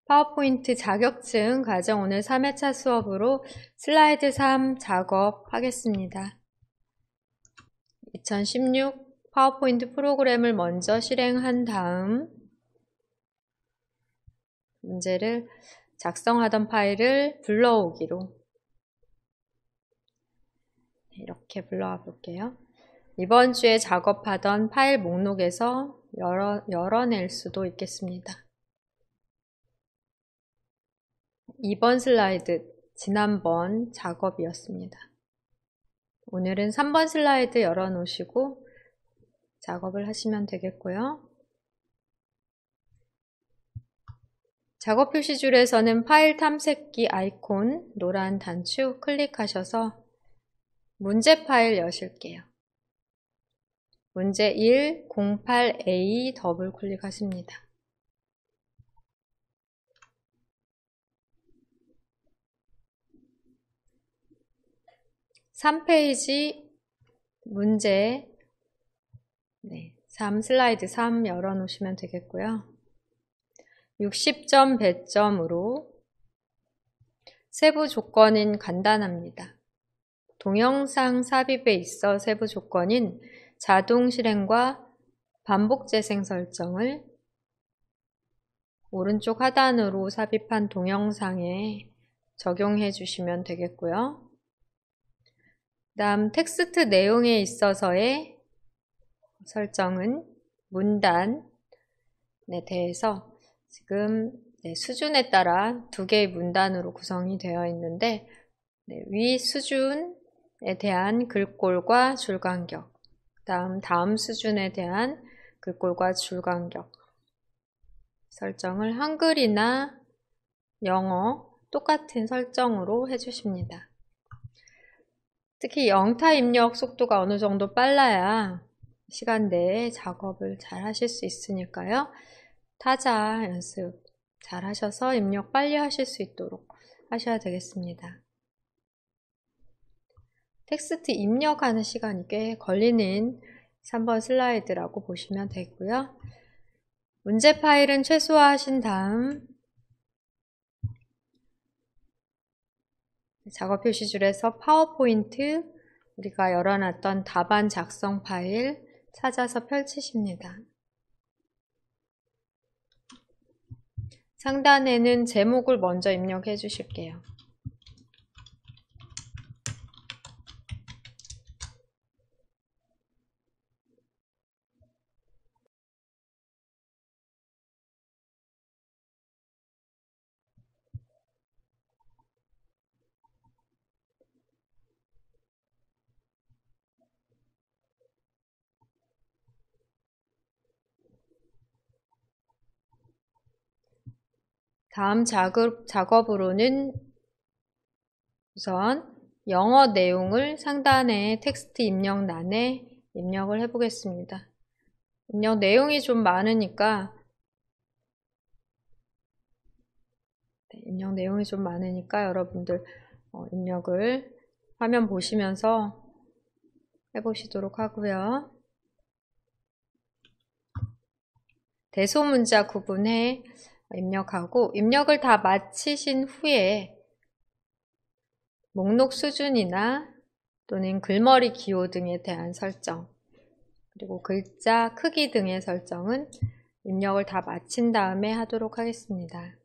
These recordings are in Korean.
파워포인트 자격증 과정 오늘 3회차 수업으로 슬라이드 3 작업하겠습니다. 2016 파워포인트 프로그램을 먼저 실행한 다음 문제를 작성하던 파일을 불러오기로 이렇게 불러와 볼게요. 이번 주에 작업하던 파일 목록에서 열어낼 수도 있겠습니다. 2번 슬라이드 지난번 작업이었습니다. 오늘은 3번 슬라이드 열어놓으시고 작업을 하시면 되겠고요. 작업 표시줄에서는 파일 탐색기 아이콘 노란 단추 클릭하셔서 문제 파일 여실게요. 문제 1 08A 더블 클릭하십니다. (3페이지) 문제 3 슬라이드 3 열어놓으시면 되겠고요. 60점 배점으로 세부 조건인 간단합니다. 동영상 삽입에 있어 세부 조건인 자동 실행과 반복 재생 설정을 오른쪽 하단으로 삽입한 동영상에 적용해 주시면 되겠고요. 다음 텍스트 내용에 있어서의 설정은 문단에 대해서 지금 수준에 따라 2개의 문단으로 구성이 되어 있는데 위 수준에 대한 글꼴과 줄간격, 다음 수준에 대한 글꼴과 줄간격 설정을 한글이나 영어 똑같은 설정으로 해주십니다. 특히 영타 입력 속도가 어느 정도 빨라야 시간 내에 작업을 잘 하실 수 있으니까요. 타자 연습 잘 하셔서 입력 빨리 하실 수 있도록 하셔야 되겠습니다. 텍스트 입력하는 시간이 꽤 걸리는 3번 슬라이드라고 보시면 되고요. 문제 파일은 최소화하신 다음 작업 표시줄에서 파워포인트 우리가 열어놨던 답안 작성 파일 찾아서 펼치십니다. 상단에는 제목을 먼저 입력해 주실게요. 다음 작업으로는 우선 영어 내용을 상단의 텍스트 입력란에 입력을 해보겠습니다. 입력 내용이 좀 많으니까 여러분들 입력을 화면 보시면서 해보시도록 하고요. 대소문자 구분해 입력하고 입력을 다 마치신 후에 목록 수준이나 또는 글머리 기호 등에 대한 설정 그리고 글자 크기 등의 설정은 입력을 다 마친 다음에 하도록 하겠습니다.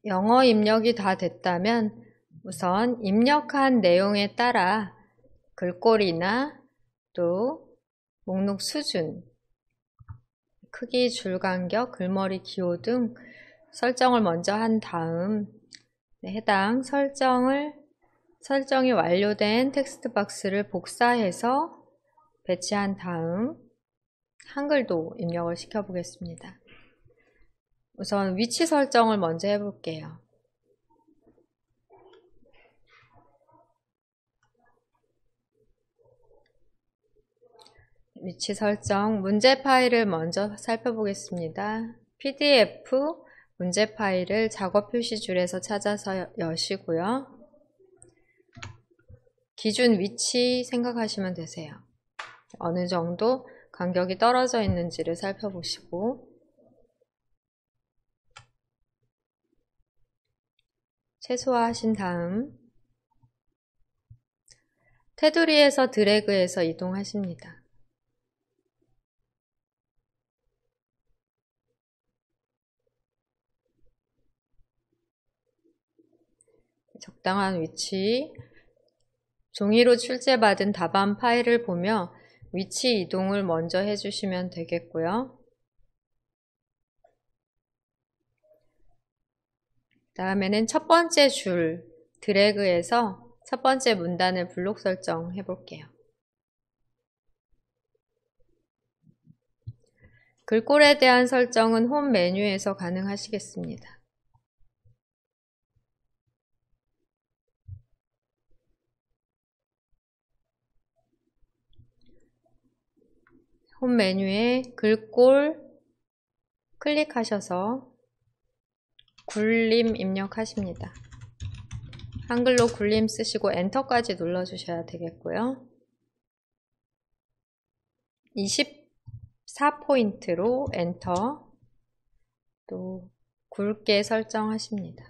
영어 입력이 다 됐다면 우선 입력한 내용에 따라 글꼴이나 또 목록 수준, 크기, 줄 간격, 글머리 기호 등 설정을 먼저 한 다음 해당 설정이 완료된 텍스트 박스를 복사해서 배치한 다음 한글도 입력을 시켜 보겠습니다. 우선 위치 설정을 먼저 해볼게요. 위치 설정, 문제 파일을 먼저 살펴보겠습니다. PDF 문제 파일을 작업 표시줄에서 찾아서 여시고요. 기준 위치 생각하시면 되세요. 어느 정도 간격이 떨어져 있는지를 살펴보시고 최소화하신 다음 테두리에서 드래그해서 이동하십니다. 적당한 위치, 종이로 출제받은 답안 파일을 보며 위치 이동을 먼저 해주시면 되겠고요. 다음에는 첫 번째 줄 드래그해서 첫 번째 문단을 블록 설정해 볼게요. 글꼴에 대한 설정은 홈 메뉴에서 가능하시겠습니다. 홈 메뉴에 글꼴 클릭하셔서 굴림 입력하십니다. 한글로 굴림 쓰시고 엔터까지 눌러주셔야 되겠고요. 24포인트로 엔터, 또 굵게 설정하십니다.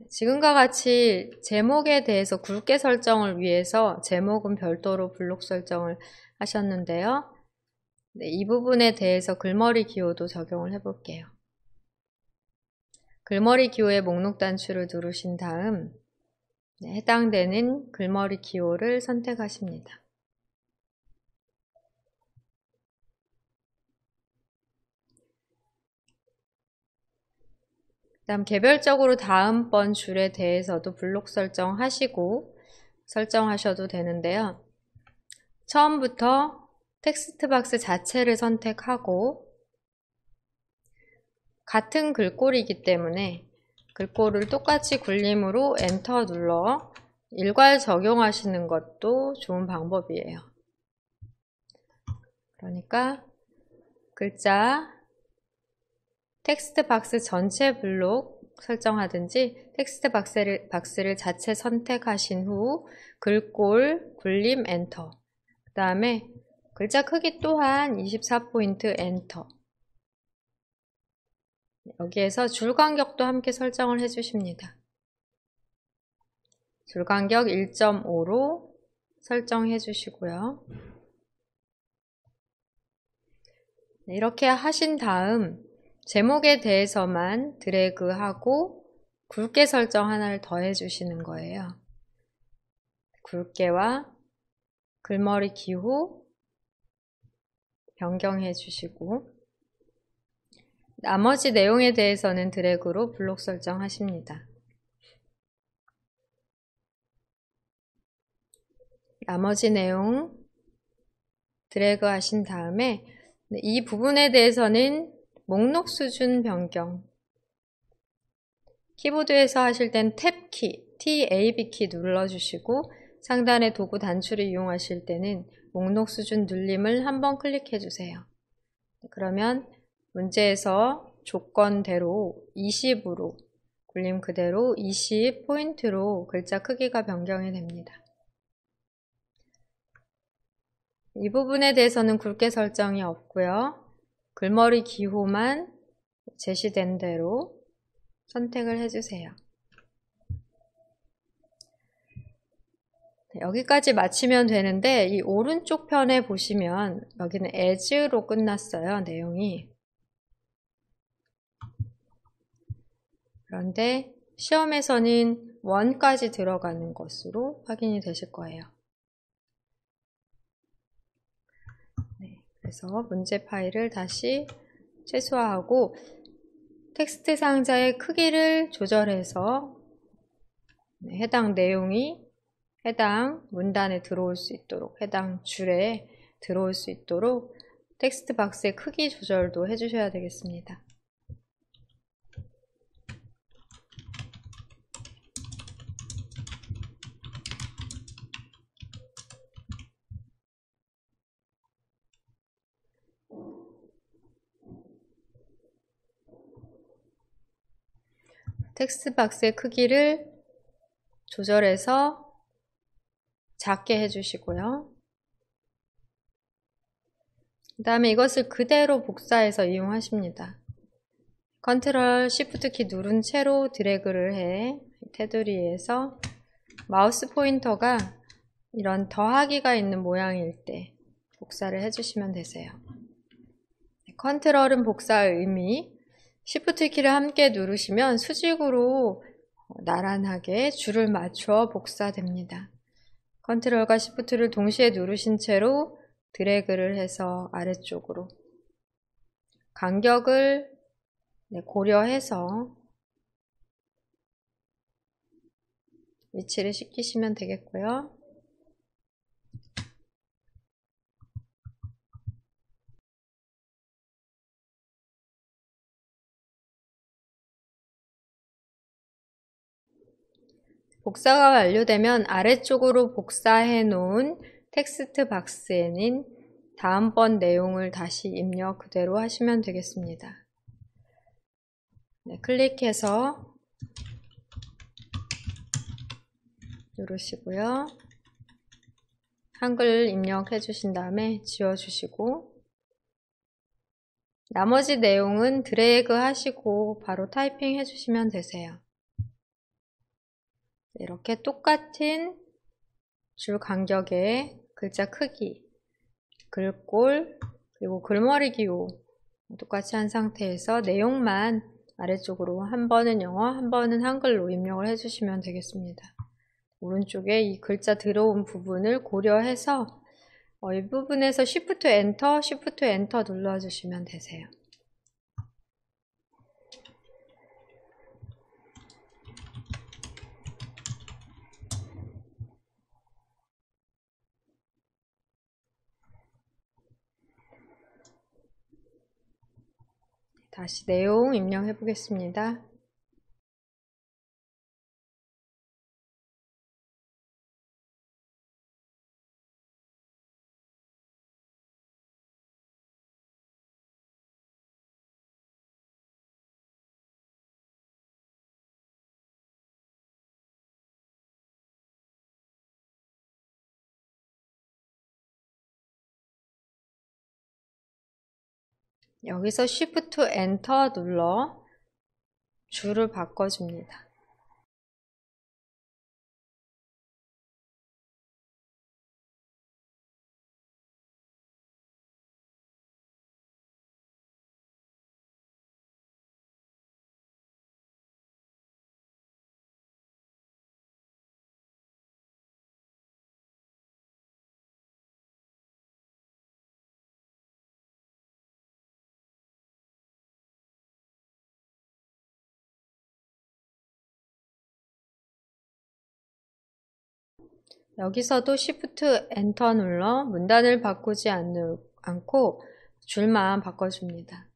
지금과 같이 제목에 대해서 굵게 설정을 위해서 제목은 별도로 블록 설정을 하셨는데요. 이 부분에 대해서 글머리 기호도 적용을 해볼게요. 글머리 기호의 목록 단추를 누르신 다음 해당되는 글머리 기호를 선택하십니다. 그다음 개별적으로 다음번 줄에 대해서도 블록 설정하시고 설정하셔도 되는데요. 처음부터 텍스트 박스 자체를 선택하고 같은 글꼴이기 때문에 글꼴을 똑같이 굴림으로 엔터 눌러 일괄 적용하시는 것도 좋은 방법이에요. 그러니까 글자 텍스트 박스 전체 블록 설정하든지 텍스트 박스를 자체 선택하신 후 글꼴 굴림 엔터, 그 다음에 글자 크기 또한 24포인트 엔터, 여기에서 줄 간격도 함께 설정을 해주십니다. 줄 간격 1.5로 설정해 주시고요. 이렇게 하신 다음 제목에 대해서만 드래그하고 굵게 설정 하나를 더 해주시는 거예요. 굵게와 글머리 기호 변경해 주시고 나머지 내용에 대해서는 드래그로 블록 설정하십니다. 나머지 내용 드래그 하신 다음에 이 부분에 대해서는 목록 수준 변경, 키보드에서 하실 땐 탭키, TAB 키 눌러주시고 상단의 도구 단추를 이용하실 때는 목록 수준 눌림을 한번 클릭해 주세요. 그러면 문제에서 조건대로 20으로 굴림 그대로 20포인트로 글자 크기가 변경이 됩니다. 이 부분에 대해서는 굵게 설정이 없고요. 글머리 기호만 제시된 대로 선택을 해주세요. 여기까지 마치면 되는데 이 오른쪽 편에 보시면 여기는 as로 끝났어요. 내용이. 그런데 시험에서는 1까지 들어가는 것으로 확인이 되실 거예요. 네, 그래서 문제 파일을 다시 최소화하고 텍스트 상자의 크기를 조절해서 해당 내용이 해당 문단에 들어올 수 있도록, 해당 줄에 들어올 수 있도록 텍스트 박스의 크기 조절도 해주셔야 되겠습니다. 텍스트 박스의 크기를 조절해서 작게 해주시고요. 그 다음에 이것을 그대로 복사해서 이용하십니다. 컨트롤 시프트 키 누른 채로 드래그를 해 테두리에서 마우스 포인터가 이런 더하기가 있는 모양일 때 복사를 해주시면 되세요. 컨트롤은 복사의 의미, 시프트 키를 함께 누르시면 수직으로 나란하게 줄을 맞춰 복사됩니다. 컨트롤과 시프트를 동시에 누르신 채로 드래그를 해서 아래쪽으로 간격을 고려해서 위치를 시키시면 되겠고요. 복사가 완료되면 아래쪽으로 복사해 놓은 텍스트 박스에는 다음번 내용을 다시 입력 그대로 하시면 되겠습니다. 네, 클릭해서 누르시고요. 한글 입력해 주신 다음에 지워주시고 나머지 내용은 드래그 하시고 바로 타이핑 해주시면 되세요. 이렇게 똑같은 줄 간격의 글자 크기, 글꼴, 그리고 글머리 기호 똑같이 한 상태에서 내용만 아래쪽으로 한 번은 영어, 한 번은 한글로 입력을 해주시면 되겠습니다. 오른쪽에 이 글자 들어온 부분을 고려해서 이 부분에서 Shift Enter, Shift Enter 눌러주시면 되세요. 다시 내용 입력해 보겠습니다. 여기서 Shift Enter 눌러 줄을 바꿔줍니다. 여기서도 Shift Enter 눌러 문단을 바꾸지 않고 줄만 바꿔줍니다.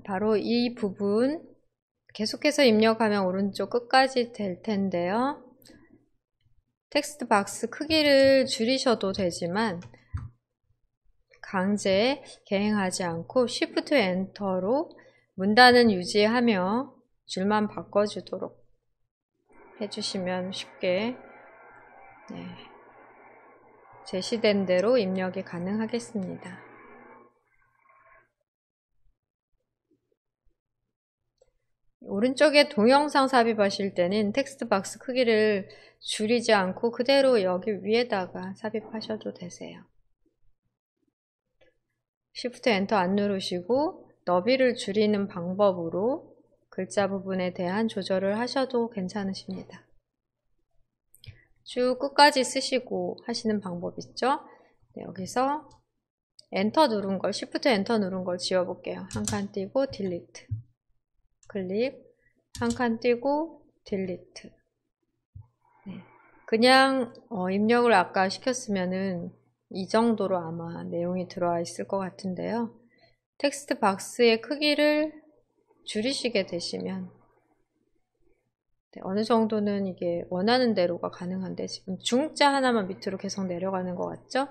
바로 이 부분 계속해서 입력하면 오른쪽 끝까지 될 텐데요. 텍스트 박스 크기를 줄이셔도 되지만 강제 개행하지 않고 Shift 엔터로 문단은 유지하며 줄만 바꿔주도록 해주시면 쉽게 제시된 대로 입력이 가능하겠습니다. 오른쪽에 동영상 삽입하실 때는 텍스트 박스 크기를 줄이지 않고 그대로 여기 위에다가 삽입하셔도 되세요. Shift 엔터 안 누르시고 너비를 줄이는 방법으로 글자 부분에 대한 조절을 하셔도 괜찮으십니다. 쭉 끝까지 쓰시고 하시는 방법 있죠? 여기서 엔터 누른 걸, Shift 엔터 누른 걸 지워볼게요. 한 칸 띄고 딜리트. 클릭, 한 칸 띄고 딜리트. 그냥 입력을 아까 시켰으면은 이 정도로 아마 내용이 들어와 있을 것 같은데요. 텍스트 박스의 크기를 줄이시게 되시면 어느 정도는 이게 원하는 대로가 가능한데 지금 중자 하나만 밑으로 계속 내려가는 것 같죠?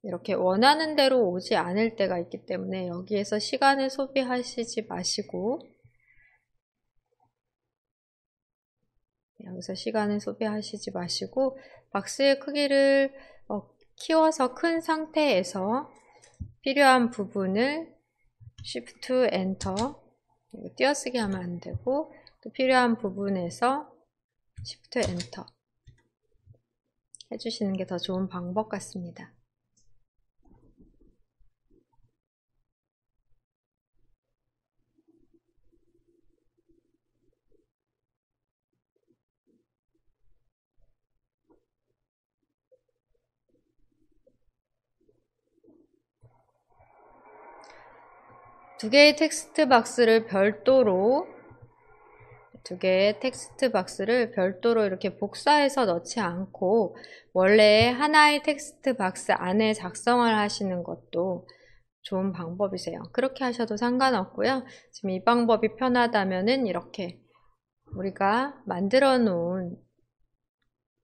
이렇게 원하는 대로 오지 않을 때가 있기 때문에 여기에서 시간을 소비하시지 마시고 여기서 시간을 소비하시지 마시고 박스의 크기를 키워서 큰 상태에서 필요한 부분을 Shift 엔터 띄어쓰기 하면 안 되고 또 필요한 부분에서 Shift 엔터 해주시는 게 더 좋은 방법 같습니다. 두 개의 텍스트 박스를 별도로 이렇게 복사해서 넣지 않고 원래 하나의 텍스트 박스 안에 작성을 하시는 것도 좋은 방법이세요. 그렇게 하셔도 상관없고요. 지금 이 방법이 편하다면은 이렇게 우리가 만들어 놓은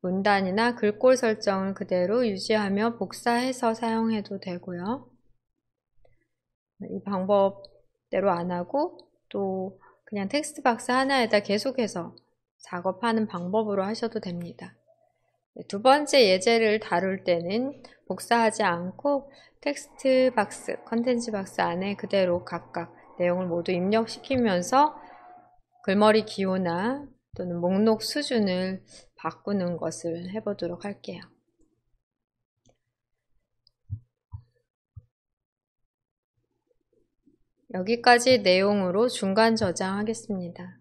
문단이나 글꼴 설정을 그대로 유지하며 복사해서 사용해도 되고요. 이 방법대로 안 하고 또 그냥 텍스트 박스 하나에다 계속해서 작업하는 방법으로 하셔도 됩니다. 두 번째 예제를 다룰 때는 복사하지 않고 텍스트 박스, 컨텐츠 박스 안에 그대로 각각 내용을 모두 입력시키면서 글머리 기호나 또는 목록 수준을 바꾸는 것을 해보도록 할게요. 여기까지 내용으로 중간 저장하겠습니다.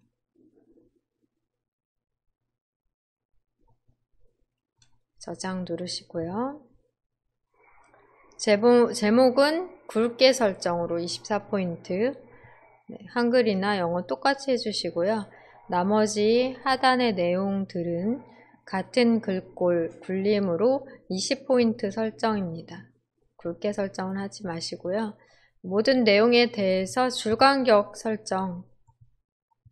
저장 누르시고요. 제목은 굵게 설정으로 24포인트 한글이나 영어 똑같이 해주시고요. 나머지 하단의 내용들은 같은 글꼴 굴림으로 20포인트 설정입니다. 굵게 설정을 하지 마시고요. 모든 내용에 대해서 줄간격 설정,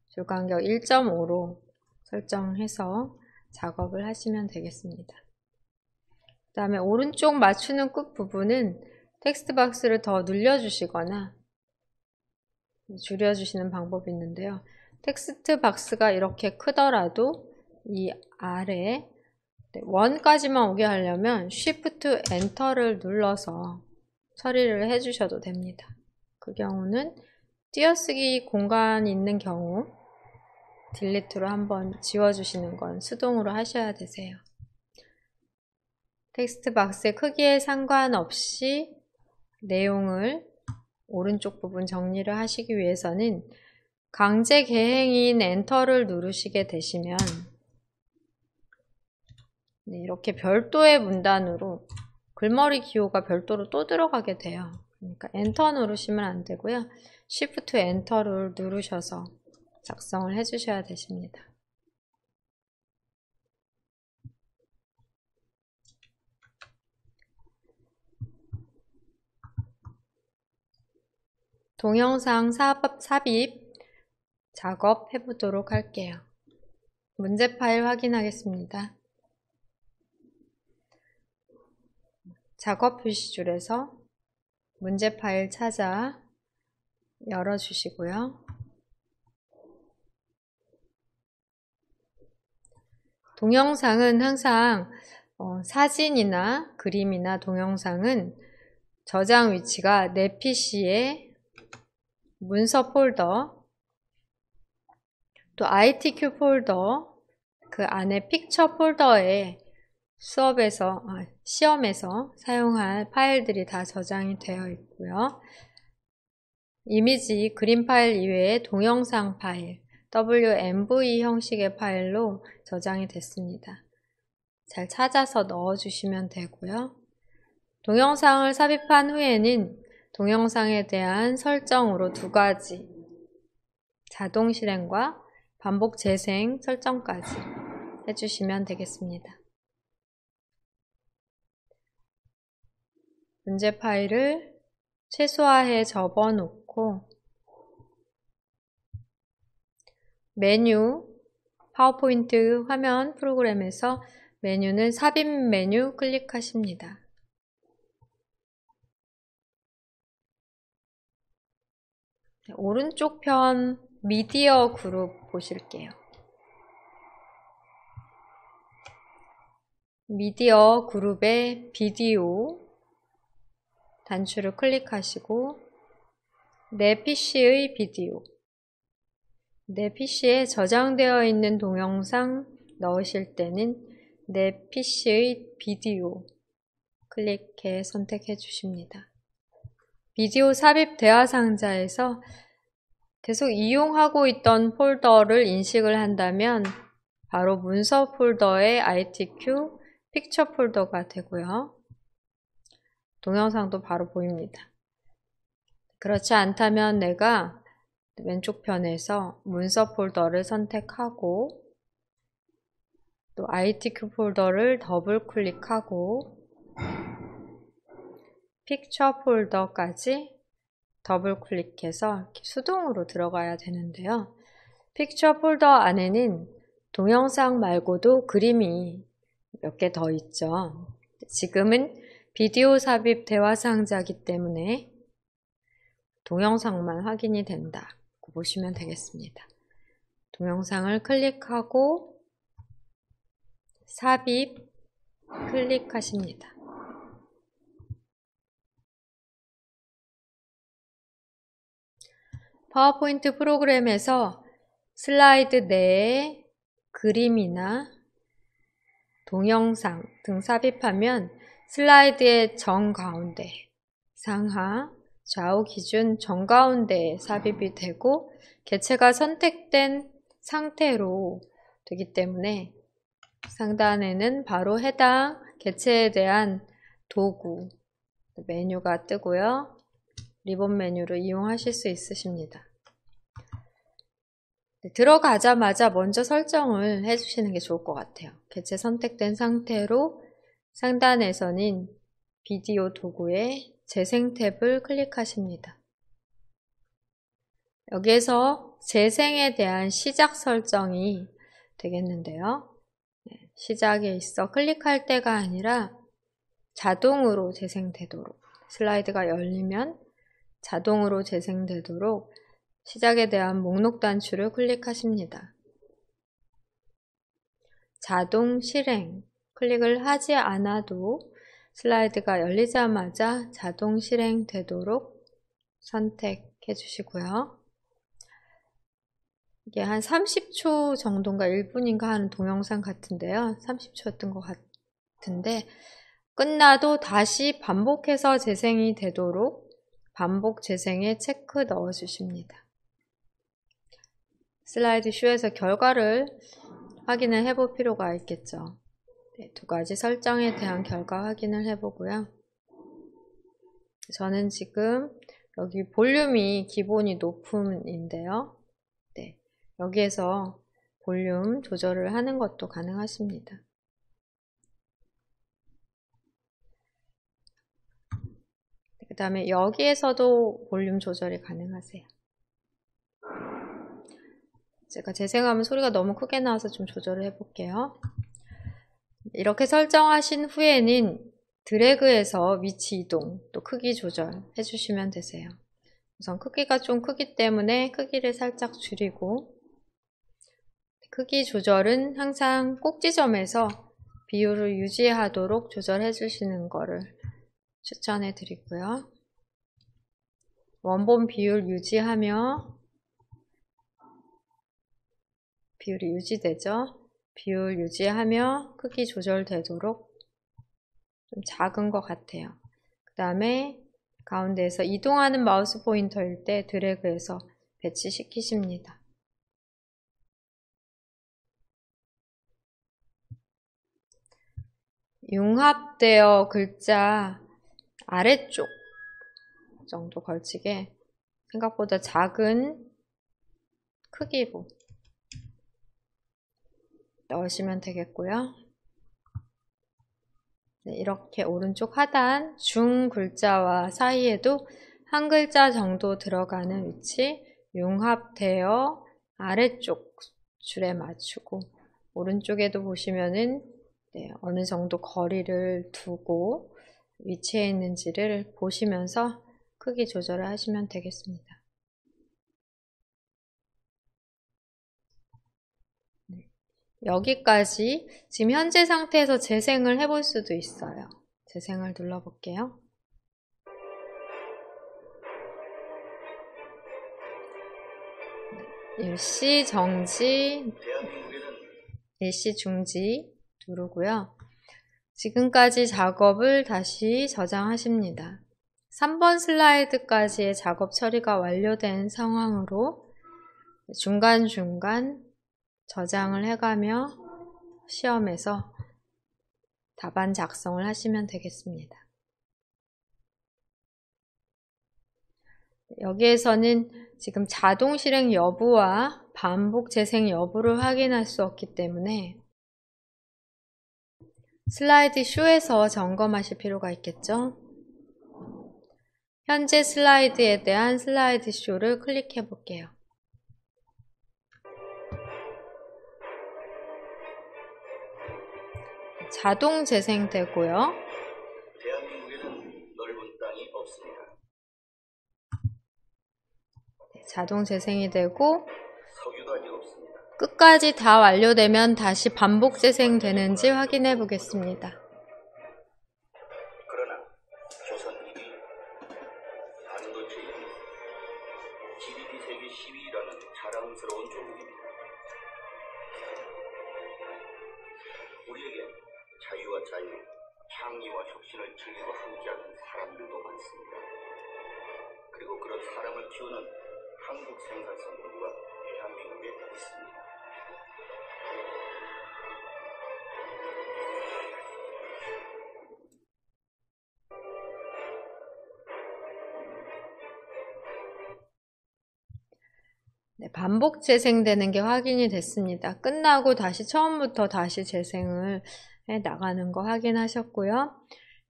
줄간격 1.5로 설정해서 작업을 하시면 되겠습니다. 그 다음에 오른쪽 맞추는 끝 부분은 텍스트 박스를 더 늘려주시거나 줄여주시는 방법이 있는데요. 텍스트 박스가 이렇게 크더라도 이 아래 원까지만 오게 하려면 Shift 엔터를 눌러서 처리를 해주셔도 됩니다. 그 경우는 띄어쓰기 공간이 있는 경우 딜리트로 한번 지워주시는 건 수동으로 하셔야 되세요. 텍스트 박스의 크기에 상관없이 내용을 오른쪽 부분 정리를 하시기 위해서는 강제 개행인 엔터를 누르시게 되시면 이렇게 별도의 문단으로 글머리 기호가 별도로 또 들어가게 돼요. 그러니까 엔터 누르시면 안 되고요. Shift 엔터를 누르셔서 작성을 해주셔야 되십니다. 동영상 삽입 작업 해보도록 할게요. 문제 파일 확인하겠습니다. 작업 표시줄에서 문제 파일 찾아 열어주시고요. 동영상은 항상 사진이나 그림이나 동영상은 저장 위치가 내 PC의 문서 폴더, 또 ITQ 폴더, 그 안에 픽처 폴더에 시험에서 사용할 파일들이 다 저장이 되어 있고요. 이미지, 그림 파일 이외에 동영상 파일, WMV 형식의 파일로 저장이 됐습니다. 잘 찾아서 넣어주시면 되고요. 동영상을 삽입한 후에는 동영상에 대한 설정으로 2가지, 자동 실행과 반복 재생 설정까지 해주시면 되겠습니다. 문제 파일을 최소화해 접어놓고 메뉴, 파워포인트 화면 프로그램에서 메뉴는 삽입 메뉴 클릭하십니다. 오른쪽 편 미디어 그룹 보실게요. 미디어 그룹의 비디오 단추를 클릭하시고 내 PC의 비디오, 내 PC에 저장되어 있는 동영상 넣으실 때는 내 PC의 비디오 클릭해 선택해 주십니다. 비디오 삽입 대화 상자에서 계속 이용하고 있던 폴더를 인식을 한다면 바로 문서 폴더의 ITQ 픽처 폴더가 되고요. 동영상도 바로 보입니다. 그렇지 않다면 내가 왼쪽 편에서 문서 폴더를 선택하고 또 ITQ 폴더를 더블 클릭하고 픽처 폴더까지 더블 클릭해서 이렇게 수동으로 들어가야 되는데요. 픽처 폴더 안에는 동영상 말고도 그림이 몇 개 더 있죠. 지금은 비디오 삽입 대화 상자이기 때문에 동영상만 확인이 된다 보시면 되겠습니다. 동영상을 클릭하고 삽입 클릭하십니다. 파워포인트 프로그램에서 슬라이드 내에 그림이나 동영상 등 삽입하면 슬라이드의 정가운데, 상하, 좌우 기준 정가운데에 삽입이 되고 개체가 선택된 상태로 되기 때문에 상단에는 바로 해당 개체에 대한 도구, 메뉴가 뜨고요. 리본 메뉴를 이용하실 수 있으십니다. 들어가자마자 먼저 설정을 해주시는 게 좋을 것 같아요. 개체 선택된 상태로 상단에서는 비디오 도구의 재생 탭을 클릭하십니다. 여기에서 재생에 대한 시작 설정이 되겠는데요. 시작에 있어 클릭할 때가 아니라 자동으로 재생되도록, 슬라이드가 열리면 자동으로 재생되도록 시작에 대한 목록 단추를 클릭하십니다. 자동 실행 클릭을 하지 않아도 슬라이드가 열리자마자 자동 실행되도록 선택해 주시고요. 이게 한 30초 정도인가 1분인가 하는 동영상 같은데요. 30초였던 것 같은데 끝나도 다시 반복해서 재생이 되도록 반복 재생에 체크 넣어 주십니다. 슬라이드 쇼에서 결과를 확인을 해볼 필요가 있겠죠. 네, 2가지 설정에 대한 결과 확인을 해보고요. 저는 지금 여기 볼륨이 기본이 높음인데요. 네, 여기에서 볼륨 조절을 하는 것도 다음에 여기에서도 볼륨 조절이 가능하세요. 제가 재생하면 소리가 너무 크게 나와서 좀 조절을 해볼게요. 이렇게 설정하신 후에는 드래그해서 위치 이동, 또 크기 조절 해주시면 되세요. 우선 크기가 좀 크기 때문에 크기를 살짝 줄이고, 크기 조절은 항상 꼭지점에서 비율을 유지하도록 조절해 주시는 거를 추천해 드리고요. 원본 비율 유지하며, 비율이 유지되죠? 비율 유지하며 크기 조절되도록 좀 작은 것 같아요. 그 다음에 가운데에서 이동하는 마우스 포인터일 때 드래그해서 배치시키십니다. 융합되어 글자 아래쪽 정도 걸치게 생각보다 작은 크기로 넣으시면 되겠고요. 네, 이렇게 오른쪽 하단 중 글자와 사이에도 한 글자 정도 들어가는 위치 융합되어 아래쪽 줄에 맞추고, 오른쪽에도 보시면은 네, 어느 정도 거리를 두고 위치해 있는지를 보시면서 크기 조절을 하시면 되겠습니다. 네, 여기까지 지금 현재 상태에서 재생을 해볼 수도 있어요. 재생을 눌러볼게요. 일시 정지, 일시 중지 누르고요. 지금까지 작업을 다시 저장하십니다. 3번 슬라이드까지의 작업 처리가 완료된 상황으로 중간중간 저장을 해가며 시험에서 답안 작성을 하시면 되겠습니다. 여기에서는 지금 자동 실행 여부와 반복 재생 여부를 확인할 수 없기 때문에 슬라이드 쇼에서 점검하실 필요가 있겠죠? 현재 슬라이드에 대한 슬라이드 쇼를 클릭해 볼게요. 자동 재생되고요. 대한민국에는 넓은 땅이 없습니다. 자동 재생이 되고 석유도 아직 없습니다. 끝까지 다 완료되면 다시 반복 재생되는지 확인해 보겠습니다. 그러나 조선일이 반도체인 GDP 세계 10위라는 자랑스러운 조국입니다. 우리에게 자유와 자유, 창의와 혁신을 즐기고 함께하는 사람들도 많습니다. 그리고 그런 사람을 키우는 한국 생산성 부가 대한민국에 있습니다. 네, 반복 재생되는 게 확인이 됐습니다. 끝나고 다시 처음부터 다시 재생을 해 나가는 거 확인하셨고요.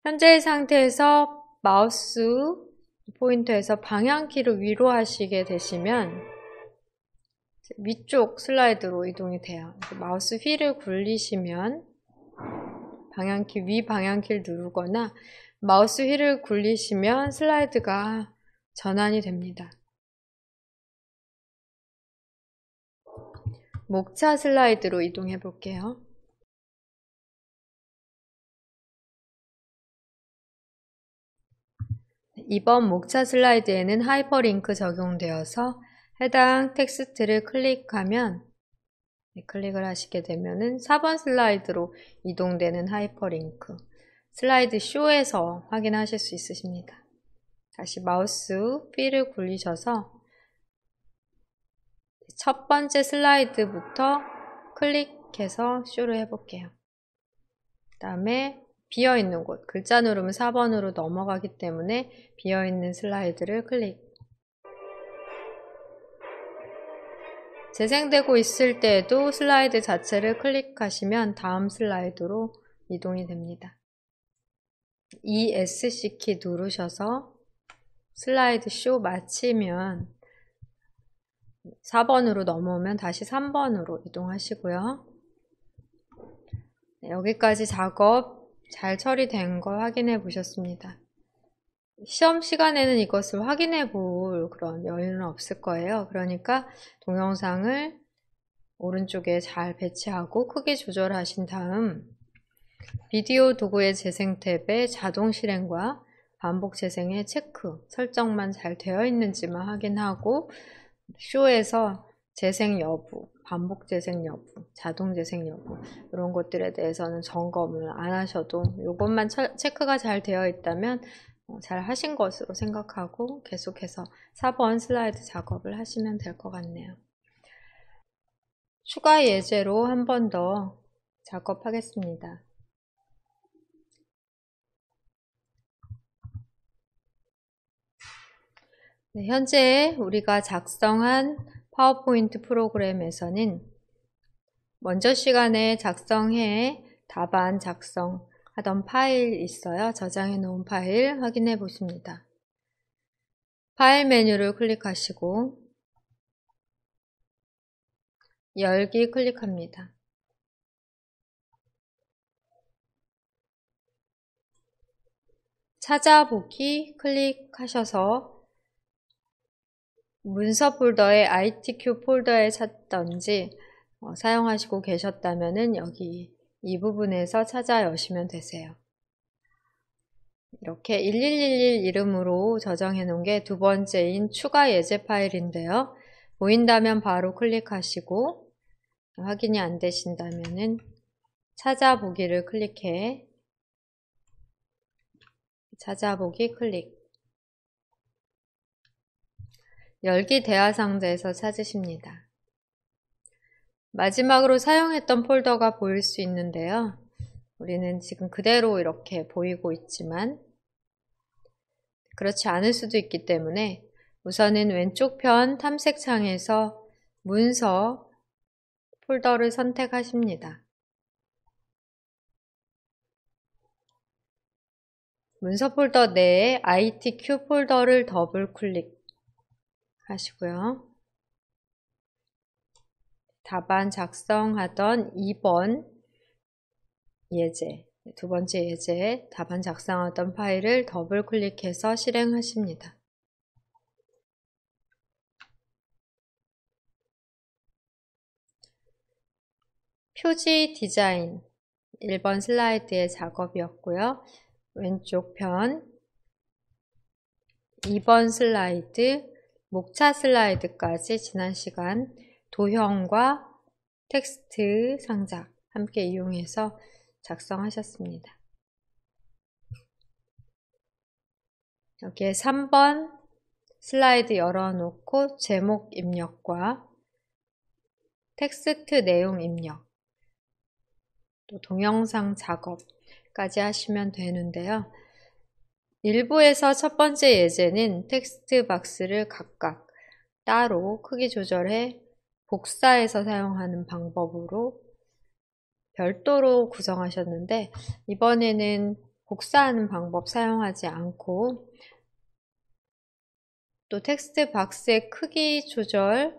현재의 상태에서 마우스 포인터에서 방향키를 위로 하시게 되시면 위쪽 슬라이드로 이동이 돼요. 마우스 휠을 굴리시면 방향키 위 방향키를 누르거나 마우스 휠을 굴리시면 슬라이드가 전환이 됩니다. 목차 슬라이드로 이동해 볼게요. 이번 목차 슬라이드에는 하이퍼링크 적용되어서 해당 텍스트를 클릭하면 클릭을 하시게 되면은 4번 슬라이드로 이동되는 하이퍼링크 슬라이드 쇼에서 확인하실 수 있으십니다. 다시 마우스 휠을 굴리셔서 첫 번째 슬라이드부터 클릭해서 쇼를 해볼게요. 그 다음에 비어있는 곳, 글자 누르면 4번으로 넘어가기 때문에 비어있는 슬라이드를 클릭. 재생되고 있을 때에도 슬라이드 자체를 클릭하시면 다음 슬라이드로 이동이 됩니다. ESC 키 누르셔서 슬라이드 쇼 마치면 4번으로 넘어오면 다시 3번으로 이동하시고요. 네, 여기까지 작업 잘 처리된 거 확인해 보셨습니다. 시험 시간에는 이것을 확인해 볼 그런 여유는 없을 거예요. 그러니까 동영상을 오른쪽에 잘 배치하고 크기 조절하신 다음 비디오 도구의 재생 탭에 자동 실행과 반복 재생의 체크, 설정만 잘 되어 있는지만 확인하고 쇼에서 재생 여부, 반복 재생 여부, 자동 재생 여부 이런 것들에 대해서는 점검을 안 하셔도 이것만 체크가 잘 되어 있다면 잘 하신 것으로 생각하고 계속해서 4번 슬라이드 작업을 하시면 될 것 같네요. 추가 예제로 한 번 더 작업하겠습니다. 네, 현재 우리가 작성한 파워포인트 프로그램에서는 먼저 시간에 작성해 답안 작성하던 파일 있어요. 저장해 놓은 파일 확인해 보십니다. 파일 메뉴를 클릭하시고 열기 클릭합니다. 찾아보기 클릭하셔서 문서 폴더에 ITQ 폴더에 찾던지 사용하시고 계셨다면은 여기 이 부분에서 찾아 여시면 되세요. 이렇게 1111 이름으로 저장해 놓은 게 두 번째인 추가 예제 파일인데요. 보인다면 바로 클릭하시고 확인이 안 되신다면은 찾아보기를 클릭해 찾아보기 클릭 열기 대화 상자에서 찾으십니다. 마지막으로 사용했던 폴더가 보일 수 있는데요. 우리는 지금 그대로 이렇게 보이고 있지만 그렇지 않을 수도 있기 때문에 우선은 왼쪽 편 탐색창에서 문서 폴더를 선택하십니다. 문서 폴더 내에 ITQ 폴더를 더블 클릭하시고요. 답안 작성하던 2번 예제, 두 번째 예제 답안 작성하던 파일을 더블 클릭해서 실행하십니다. 표지 디자인 1번 슬라이드의 작업이었고요. 왼쪽 편 2번 슬라이드 목차 슬라이드까지 지난 시간 도형과 텍스트 상자 함께 이용해서 작성하셨습니다. 여기에 3번 슬라이드 열어놓고 제목 입력과 텍스트 내용 입력 또 동영상 작업까지 하시면 되는데요. 일부에서 첫 번째 예제는 텍스트 박스를 각각 따로 크기 조절해 복사해서 사용하는 방법으로 별도로 구성하셨는데 이번에는 복사하는 방법 사용하지 않고 또 텍스트 박스의 크기 조절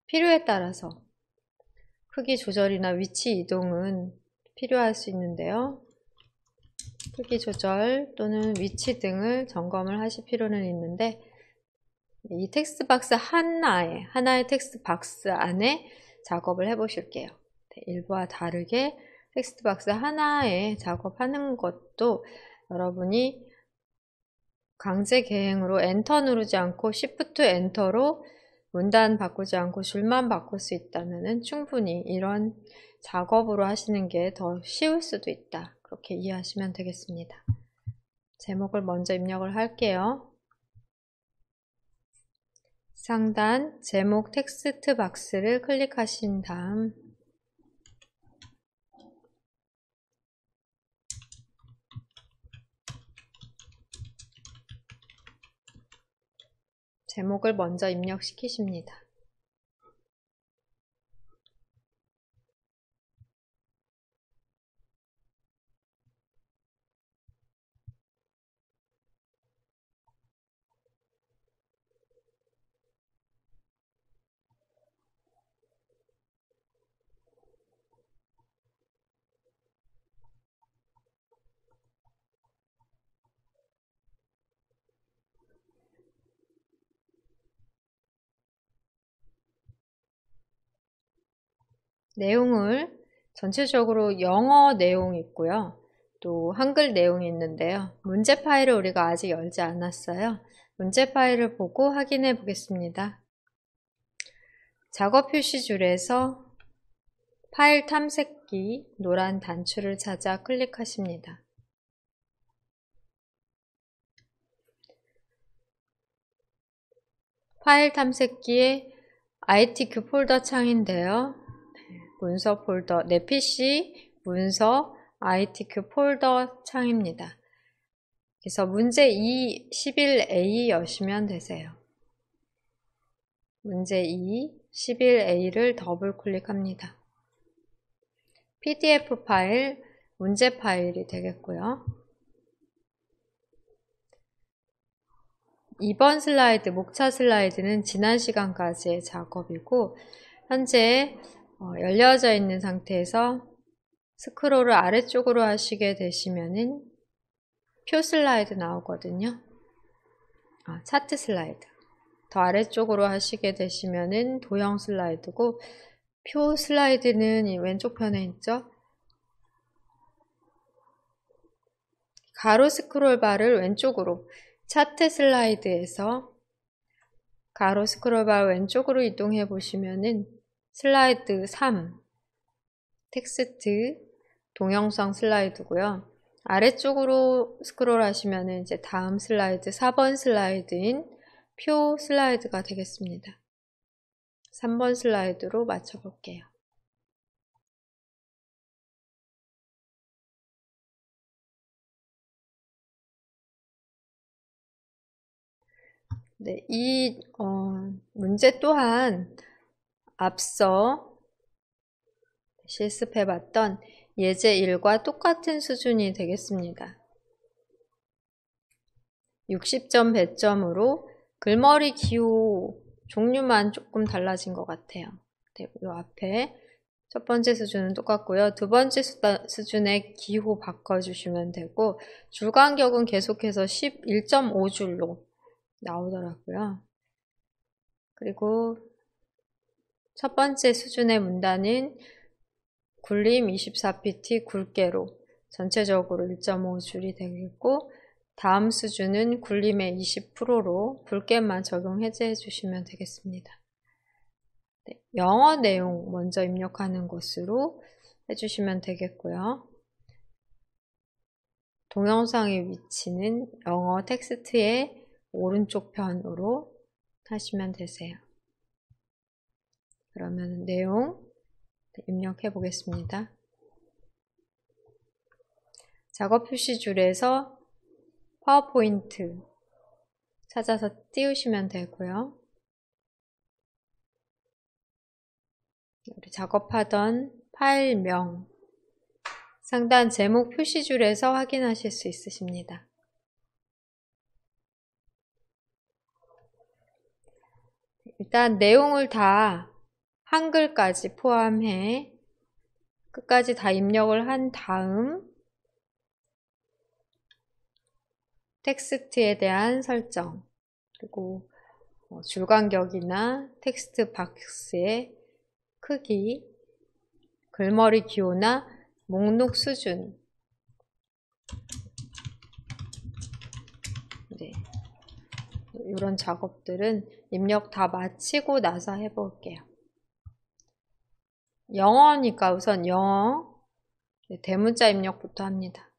필요에 따라서 크기 조절이나 위치 이동은 필요할 수 있는데요. 크기 조절 또는 위치 등을 점검을 하실 필요는 있는데 이 텍스트 박스 하나의 텍스트 박스 안에 작업을 해 보실게요. 일부와 다르게 텍스트 박스 하나에 작업하는 것도 여러분이 강제 개행으로 엔터 누르지 않고 시프트 엔터로 문단 바꾸지 않고 줄만 바꿀 수 있다면 충분히 이런 작업으로 하시는 게 더 쉬울 수도 있다. 그렇게 이해하시면 되겠습니다. 제목을 먼저 입력을 할게요. 상단 제목 텍스트 박스를 클릭하신 다음 제목을 먼저 입력시키십니다. 내용을 전체적으로 영어 내용이 있고요. 또 한글 내용이 있는데요. 문제 파일을 우리가 아직 열지 않았어요. 문제 파일을 보고 확인해 보겠습니다. 작업 표시줄에서 파일 탐색기 노란 단추를 찾아 클릭하십니다. 파일 탐색기에 ITQ 폴더 창인데요. 문서 폴더, 내 PC, 문서, ITQ 폴더 창입니다. 그래서 문제 2, 11A 여시면 되세요. 문제 2, 11A를 더블 클릭합니다. PDF 파일, 문제 파일이 되겠고요. 2번 슬라이드, 목차 슬라이드는 지난 시간까지의 작업이고 현재 열려져 있는 상태에서 스크롤을 아래쪽으로 하시게 되시면은 표 슬라이드 나오거든요. 차트 슬라이드. 더 아래쪽으로 하시게 되시면은 도형 슬라이드고 표 슬라이드는 이 왼쪽 편에 있죠. 가로 스크롤 바를 왼쪽으로 차트 슬라이드에서 가로 스크롤 바 왼쪽으로 이동해 보시면은 슬라이드 3 텍스트 동영상 슬라이드고요. 아래쪽으로 스크롤 하시면은 이제 다음 슬라이드 4번 슬라이드인 표 슬라이드가 되겠습니다. 3번 슬라이드로 맞춰 볼게요. 네, 이 문제 또한 앞서 실습해봤던 예제 1과 똑같은 수준이 되겠습니다. 60점 배점으로 글머리 기호 종류만 조금 달라진 것 같아요. 네, 이 앞에 첫 번째 수준은 똑같고요. 두 번째 수준의 기호 바꿔주시면 되고 줄 간격은 계속해서 1.5줄로 나오더라고요. 그리고 첫 번째 수준의 문단은 굴림 24pt 굵게로 전체적으로 1.5줄이 되겠고 다음 수준은 굴림의 20%로 굵게만 적용 해제해 주시면 되겠습니다. 네, 영어 내용 먼저 입력하는 것으로 해주시면 되겠고요. 동영상의 위치는 영어 텍스트의 오른쪽 편으로 하시면 되세요. 그러면 내용 입력해 보겠습니다. 작업 표시줄에서 파워포인트 찾아서 띄우시면 되고요. 우리 작업하던 파일명 상단 제목 표시줄에서 확인하실 수 있으십니다. 일단 내용을 다 한글까지 포함해 끝까지 다 입력을 한 다음 텍스트에 대한 설정 그리고 줄 간격이나 텍스트 박스의 크기, 글머리 기호나 목록 수준 네. 이런 작업들은 입력 다 마치고 나서 해볼게요. 영어니까 우선 영어 대문자 입력부터 합니다.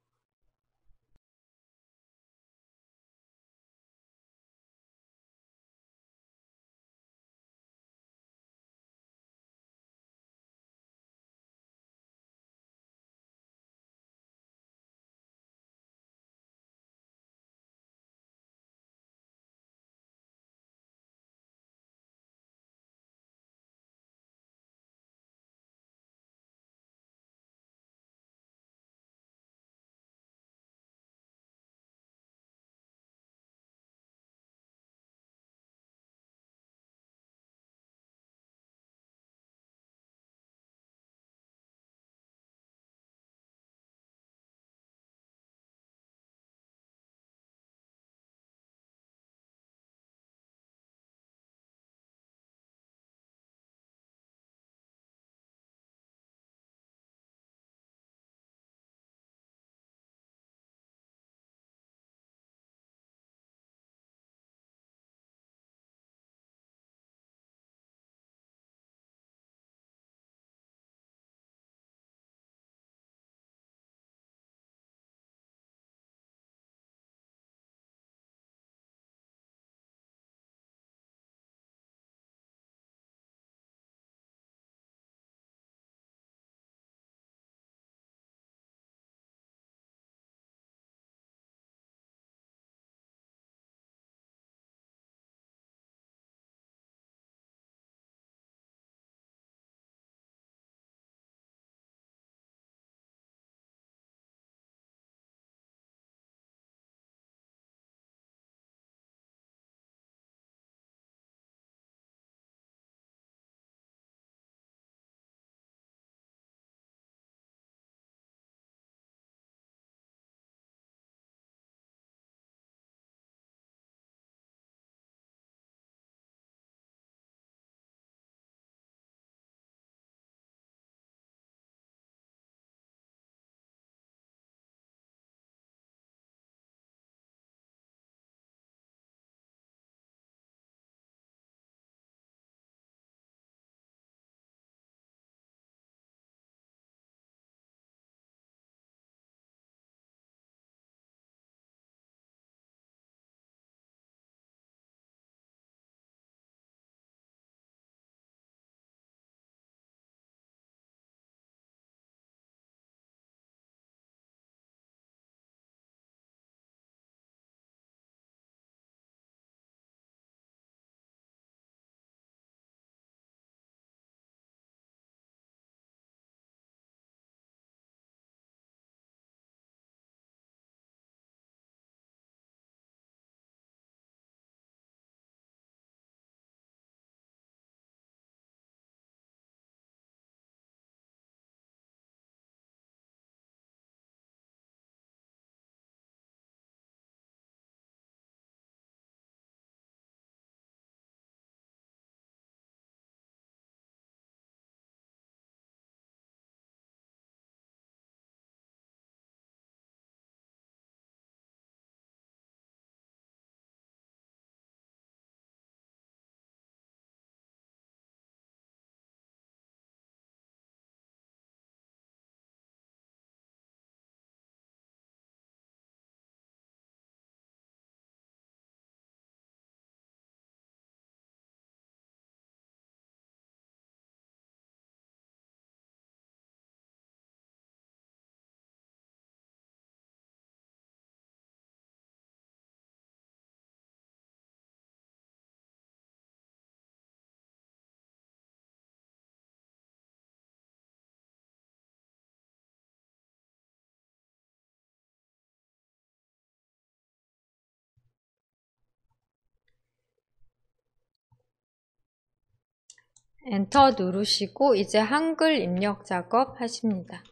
엔터 누르시고 이제 한글 입력 작업 하십니다.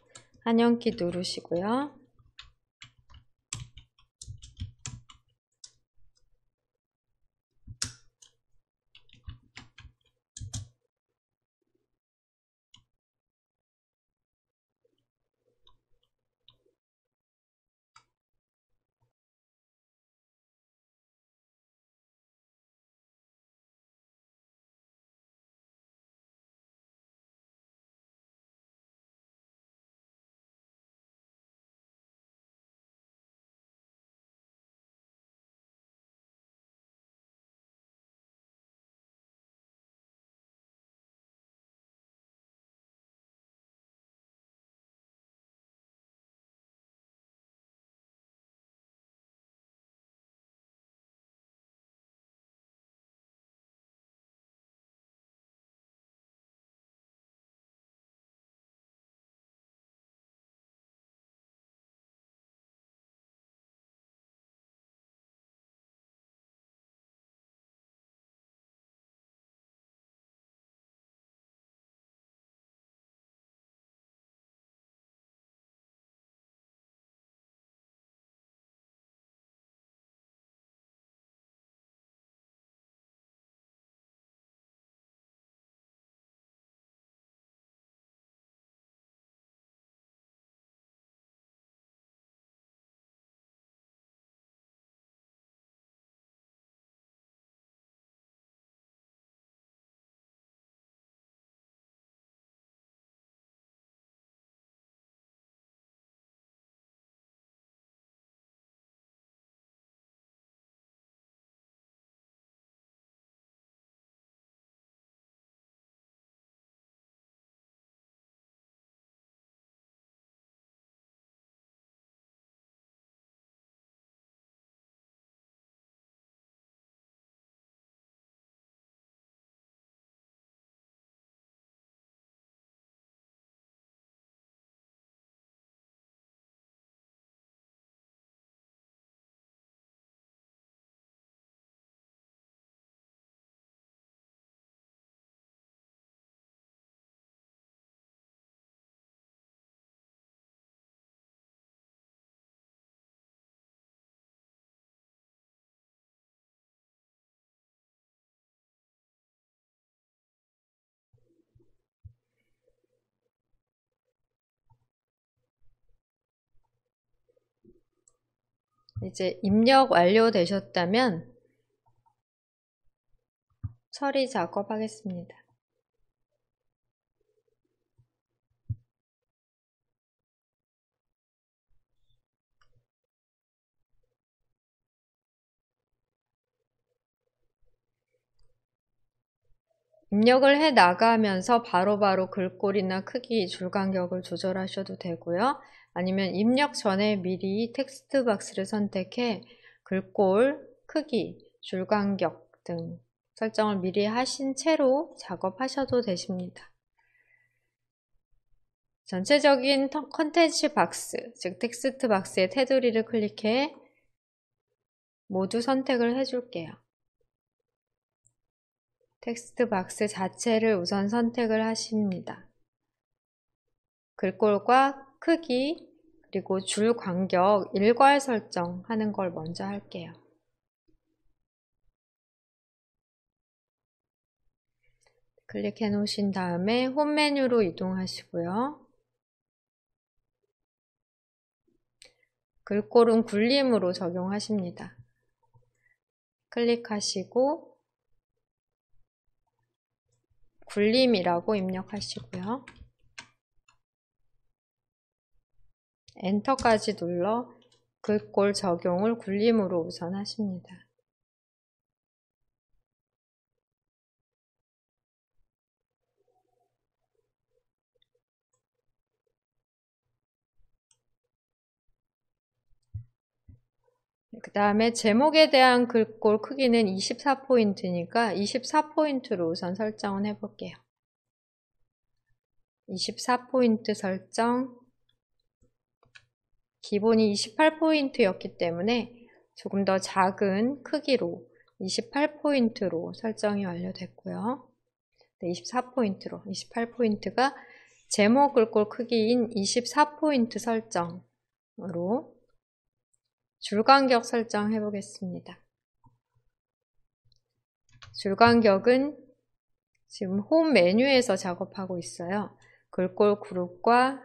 한영키 누르시고요. 이제 입력 완료되셨다면 처리 작업하겠습니다. 입력을 해 나가면서 바로바로 글꼴이나 크기, 줄 간격을 조절하셔도 되고요. 아니면 입력 전에 미리 텍스트 박스를 선택해 글꼴, 크기, 줄 간격 등 설정을 미리 하신 채로 작업하셔도 되십니다. 전체적인 컨텐츠 박스, 즉 텍스트 박스의 테두리를 클릭해 모두 선택을 해줄게요. 텍스트 박스 자체를 우선 선택을 하십니다. 글꼴과 크기 그리고 줄 간격 일괄 설정하는 걸 먼저 할게요. 클릭해 놓으신 다음에 홈 메뉴로 이동하시고요. 글꼴은 굴림으로 적용하십니다. 클릭하시고 굴림이라고 입력하시고요. 엔터까지 눌러 글꼴 적용을 굴림으로 우선 하십니다. 그 다음에 제목에 대한 글꼴 크기는 24포인트니까 24포인트로 우선 설정을 해볼게요. 24포인트 설정. 기본이 28포인트였기 때문에 조금 더 작은 크기로 28포인트로 설정이 완료됐고요. 24포인트로 28포인트가 제목 글꼴 크기인 24포인트 설정으로 줄간격 설정해 보겠습니다. 줄간격은 지금 홈 메뉴에서 작업하고 있어요. 글꼴 그룹과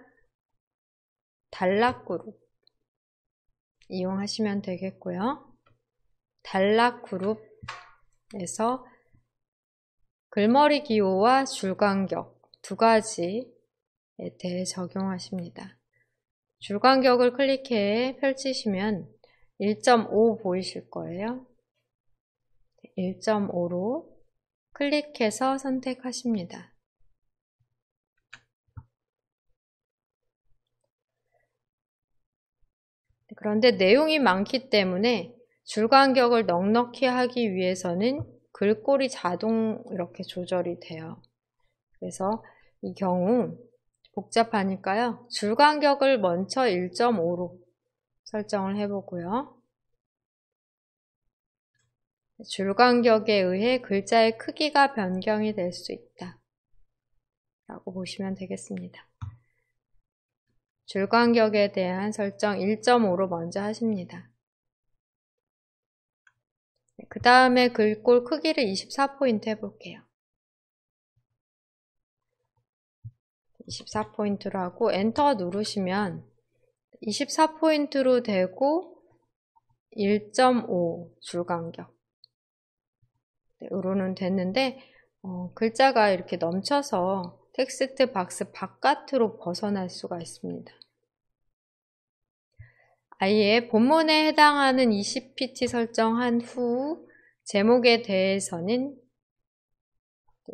단락 그룹 이용하시면 되겠고요. 단락 그룹에서 글머리 기호와 줄간격 두 가지에 대해 적용하십니다. 줄간격을 클릭해 펼치시면 1.5 보이실 거예요. 1.5로 클릭해서 선택하십니다. 그런데 내용이 많기 때문에 줄간격을 넉넉히 하기 위해서는 글꼴이 자동 이렇게 조절이 돼요. 그래서 이 경우 복잡하니까요. 줄간격을 먼저 1.5로 설정을 해보고요. 줄간격에 의해 글자의 크기가 변경이 될 수 있다 라고 보시면 되겠습니다. 줄간격에 대한 설정 1.5로 먼저 하십니다. 그 다음에 글꼴 크기를 24포인트 해볼게요. 24포인트로 하고 엔터 누르시면 24포인트로 되고 1.5 줄간격 으로는 됐는데 글자가 이렇게 넘쳐서 텍스트 박스 바깥으로 벗어날 수가 있습니다. 아예 본문에 해당하는 20pt 설정한 후 제목에 대해서는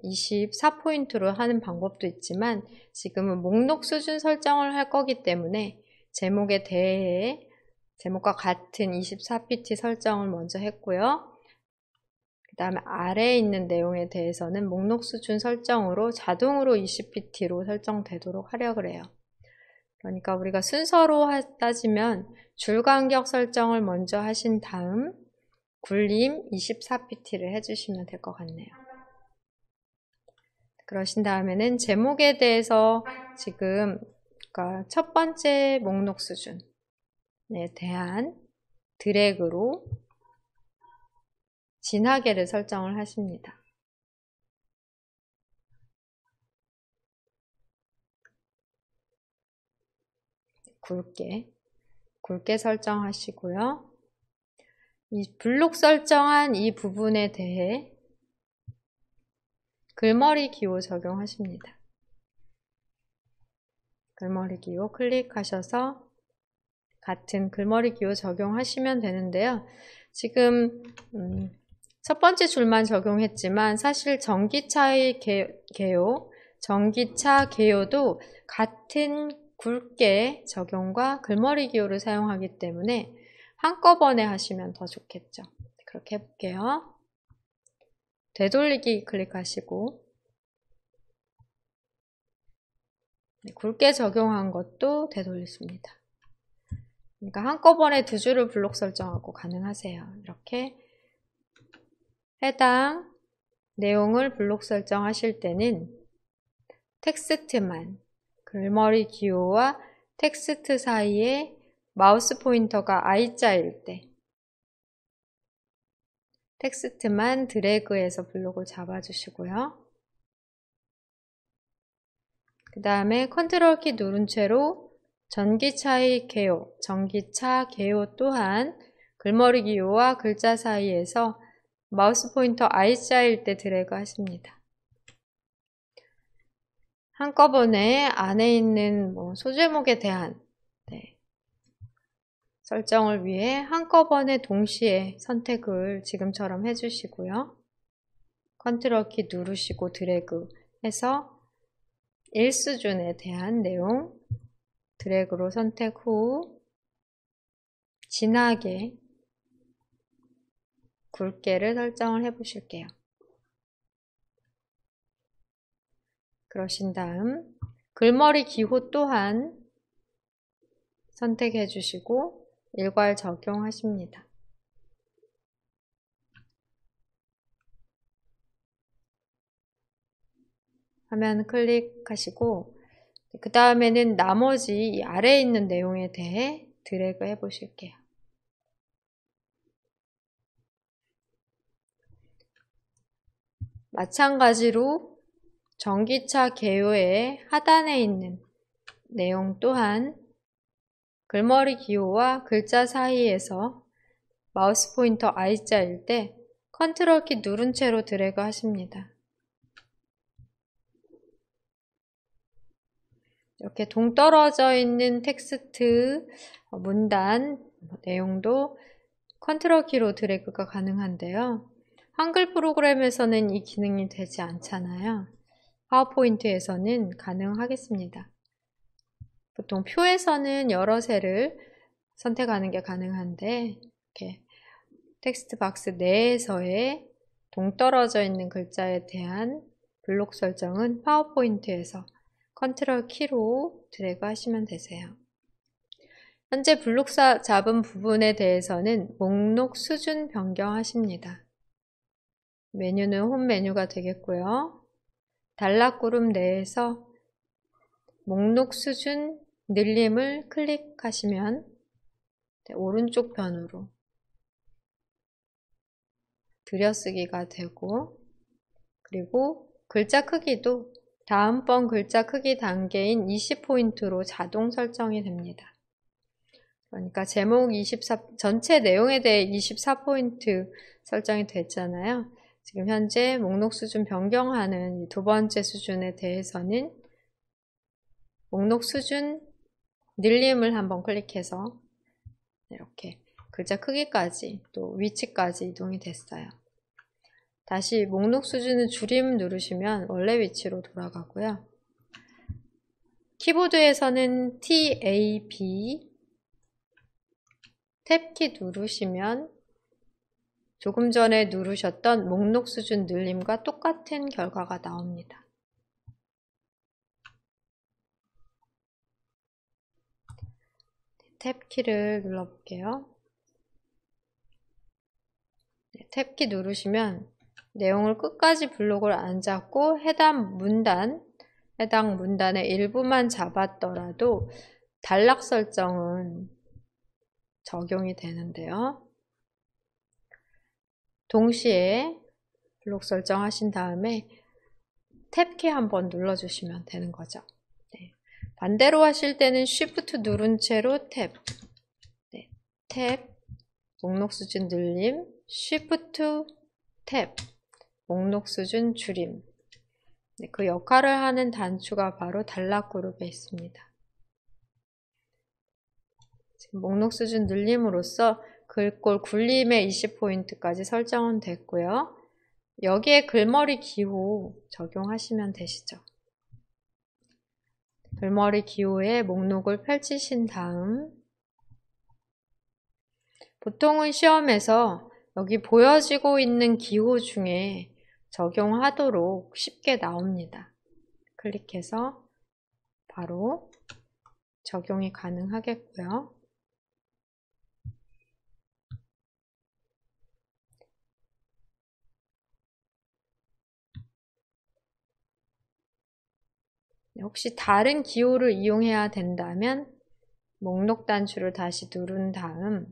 24포인트로 하는 방법도 있지만 지금은 목록 수준 설정을 할 거기 때문에 제목에 대해 제목과 같은 24pt 설정을 먼저 했고요. 그 다음에 아래에 있는 내용에 대해서는 목록 수준 설정으로 자동으로 20pt로 설정되도록 하려고 해요. 그러니까 우리가 순서로 따지면 줄간격 설정을 먼저 하신 다음 굴림 24pt를 해주시면 될 것 같네요. 그러신 다음에는 제목에 대해서 지금 그러니까 첫 번째 목록 수준에 대한 드래그로 진하게를 설정을 하십니다. 굵게 설정하시고요. 이 블록 설정한 이 부분에 대해 글머리 기호 적용하십니다. 글머리 기호 클릭하셔서 같은 글머리 기호 적용하시면 되는데요. 지금 첫 번째 줄만 적용했지만 사실 전기차의 개요, 전기차 개요도 같은 굵게 적용과 글머리 기호를 사용하기 때문에 한꺼번에 하시면 더 좋겠죠. 그렇게 해볼게요. 되돌리기 클릭하시고 굵게 적용한 것도 되돌리십니다. 그러니까 한꺼번에 두 줄을 블록 설정하고 가능하세요. 이렇게 해당 내용을 블록 설정하실 때는 텍스트만 글머리 기호와 텍스트 사이에 마우스 포인터가 I자일 때 텍스트만 드래그해서 블록을 잡아주시고요. 그 다음에 컨트롤 키 누른 채로 전기차의 개요, 전기차 개요 또한 글머리 기호와 글자 사이에서 마우스 포인터 I자일 때 드래그 하십니다. 한꺼번에 안에 있는 소제목에 대한 설정을 위해 한꺼번에 동시에 선택을 지금처럼 해주시고요. 컨트롤 키 누르시고 드래그 해서 1수준에 대한 내용 드래그로 선택 후 진하게 굵게를 설정을 해 보실게요. 그러신 다음 글머리 기호 또한 선택해 주시고 일괄 적용하십니다. 화면 클릭하시고 그 다음에는 나머지 이 아래에 있는 내용에 대해 드래그 해 보실게요. 마찬가지로 전기차 개요의 하단에 있는 내용 또한 글머리 기호와 글자 사이에서 마우스 포인터 I자일 때 컨트롤 키 누른 채로 드래그 하십니다. 이렇게 동떨어져 있는 텍스트, 문단, 내용도 컨트롤 키로 드래그가 가능한데요. 한글 프로그램에서는 이 기능이 되지 않잖아요. 파워포인트에서는 가능하겠습니다. 보통 표에서는 여러 셀을 선택하는 게 가능한데 이렇게 텍스트 박스 내에서의 동떨어져 있는 글자에 대한 블록 설정은 파워포인트에서 컨트롤 키로 드래그 하시면 되세요. 현재 블록 잡은 부분에 대해서는 목록 수준 변경하십니다. 메뉴는 홈 메뉴가 되겠고요. 단락그룹 내에서 목록 수준 늘림을 클릭하시면 오른쪽 편으로 들여쓰기가 되고, 그리고 글자 크기도 다음번 글자 크기 단계인 20포인트로 자동 설정이 됩니다. 그러니까 제목 24, 전체 내용에 대해 24포인트 설정이 됐잖아요. 지금 현재 목록 수준 변경하는 두 번째 수준에 대해서는 목록 수준 늘림을 한번 클릭해서 이렇게 글자 크기까지 또 위치까지 이동이 됐어요. 다시 목록 수준을 줄임 누르시면 원래 위치로 돌아가고요. 키보드에서는 TAB 탭키 누르시면 조금 전에 누르셨던 목록 수준 늘림과 똑같은 결과가 나옵니다. 탭키를 눌러볼게요. 탭키 누르시면 내용을 끝까지 블록을 안 잡고 해당 문단의 일부만 잡았더라도 단락 설정은 적용이 되는데요. 동시에 블록 설정하신 다음에 탭키 한번 눌러주시면 되는 거죠. 네. 반대로 하실 때는 Shift 누른 채로 탭, 탭, 목록 수준 늘림, Shift 탭, 목록 수준 줄임. 네, 그 역할을 하는 단추가 바로 단락 그룹에 있습니다. 지금 목록 수준 늘림으로써 글꼴 굴림의 20포인트까지 설정은 됐고요. 여기에 글머리 기호 적용하시면 되시죠. 글머리 기호에 목록을 펼치신 다음 보통은 시험에서 여기 보여지고 있는 기호 중에 적용하도록 쉽게 나옵니다. 클릭해서 바로 적용이 가능하겠고요. 혹시 다른 기호를 이용해야 된다면 목록 단추를 다시 누른 다음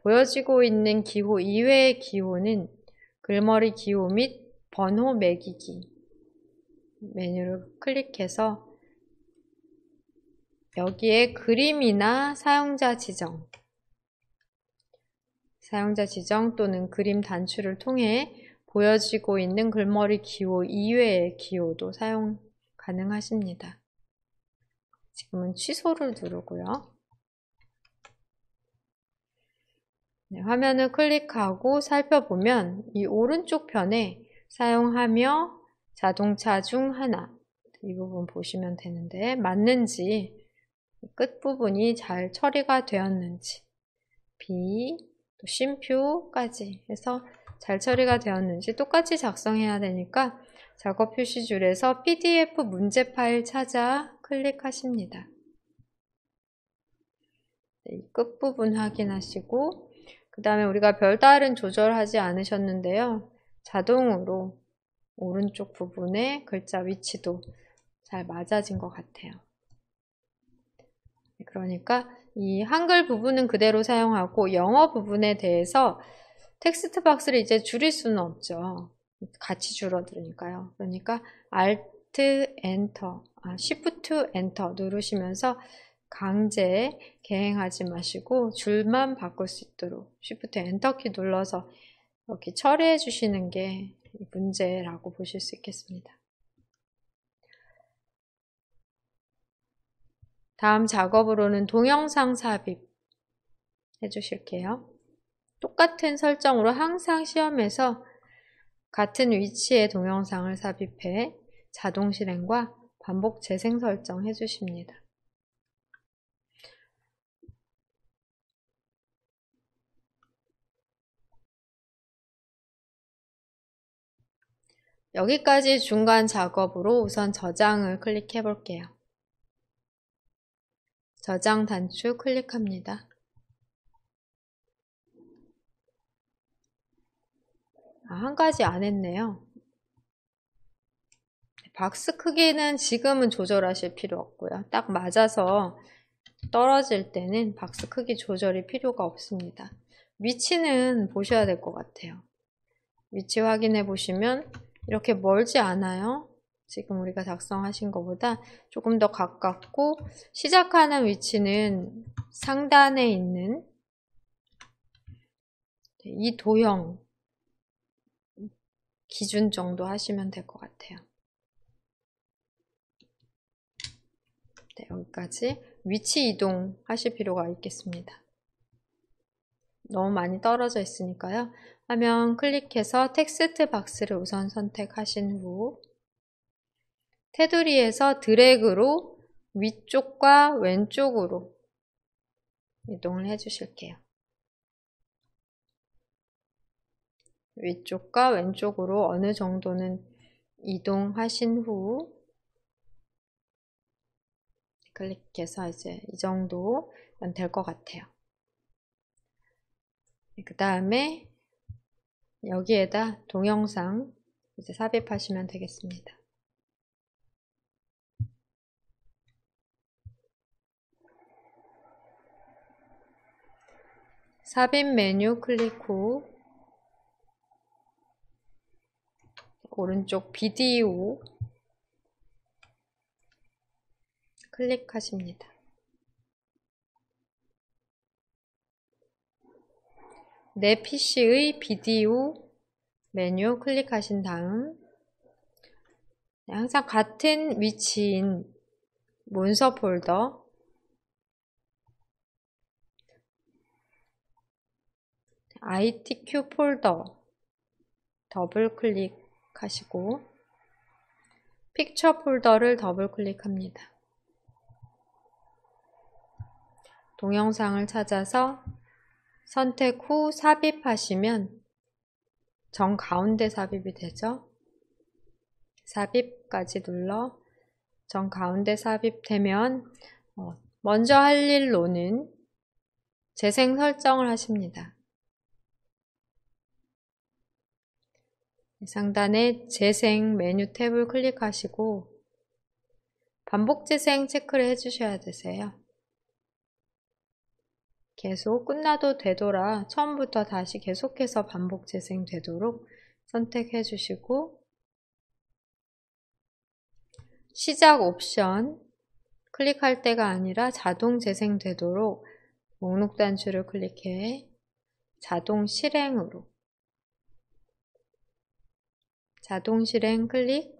보여지고 있는 기호 이외의 기호는 글머리 기호 및 번호 매기기 메뉴를 클릭해서 여기에 그림이나 사용자 지정 또는 그림 단추를 통해 보여지고 있는 글머리 기호 이외의 기호도 사용 가능하십니다. 지금은 취소를 누르고요. 네, 화면을 클릭하고 살펴보면 이 오른쪽 편에 사용하며 자동차 중 하나 이 부분 보시면 되는데 맞는지 끝부분이 잘 처리가 되었는지 B 또 쉼표까지 해서 잘 처리가 되었는지 똑같이 작성해야 되니까 작업 표시줄에서 PDF 문제 파일 찾아 클릭하십니다. 네, 끝부분 확인하시고 그 다음에 우리가 별다른 조절하지 않으셨는데요. 자동으로 오른쪽 부분의 글자 위치도 잘 맞아진 것 같아요. 그러니까 이 한글 부분은 그대로 사용하고 영어 부분에 대해서 텍스트 박스를 이제 줄일 수는 없죠. 같이 줄어들으니까요. 그러니까 Alt Enter, Shift Enter 누르시면서 강제 개행하지 마시고 줄만 바꿀 수 있도록 Shift Enter 키 눌러서 이렇게 처리해 주시는 게 문제라고 보실 수 있겠습니다. 다음 작업으로는 동영상 삽입 해주실게요. 똑같은 설정으로 항상 시험에서 같은 위치의 동영상을 삽입해 자동 실행과 반복 재생 설정 해주십니다. 여기까지 중간 작업으로 우선 저장을 클릭해 볼게요. 저장 단추 클릭합니다. 한 가지 안 했네요. 박스 크기는 지금은 조절하실 필요 없고요. 딱 맞아서 떨어질 때는 박스 크기 조절이 필요가 없습니다. 위치는 보셔야 될 것 같아요. 위치 확인해 보시면 이렇게 멀지 않아요. 지금 우리가 작성하신 것보다 조금 더 가깝고 시작하는 위치는 상단에 있는 이 도형 기준 정도 하시면 될 것 같아요. 네, 여기까지 위치 이동 하실 필요가 있겠습니다. 너무 많이 떨어져 있으니까요. 화면 클릭해서 텍스트 박스를 우선 선택하신 후 테두리에서 드래그로 위쪽과 왼쪽으로 이동을 해 주실게요. 위쪽과 왼쪽으로 어느 정도는 이동하신 후 클릭해서 이제 이 정도면 될 것 같아요. 그 다음에 여기에다 동영상 이제 삽입하시면 되겠습니다. 삽입 메뉴 클릭 후 오른쪽 비디오 클릭하십니다. 내 PC의 비디오 메뉴 클릭하신 다음 항상 같은 위치인 문서 폴더 ITQ 폴더 더블 클릭하시고 픽처 폴더를 더블 클릭합니다. 동영상을 찾아서 선택 후 삽입하시면 정가운데 삽입이 되죠. 삽입까지 눌러 정가운데 삽입되면 먼저 할 일로는 재생 설정을 하십니다. 상단에 재생 메뉴 탭을 클릭하시고 반복 재생 체크를 해주셔야 되세요. 계속 끝나도 되돌아 처음부터 다시 계속해서 반복 재생되도록 선택해 주시고 시작 옵션 클릭할 때가 아니라 자동 재생되도록 목록 단추를 클릭해 자동 실행으로 자동 실행 클릭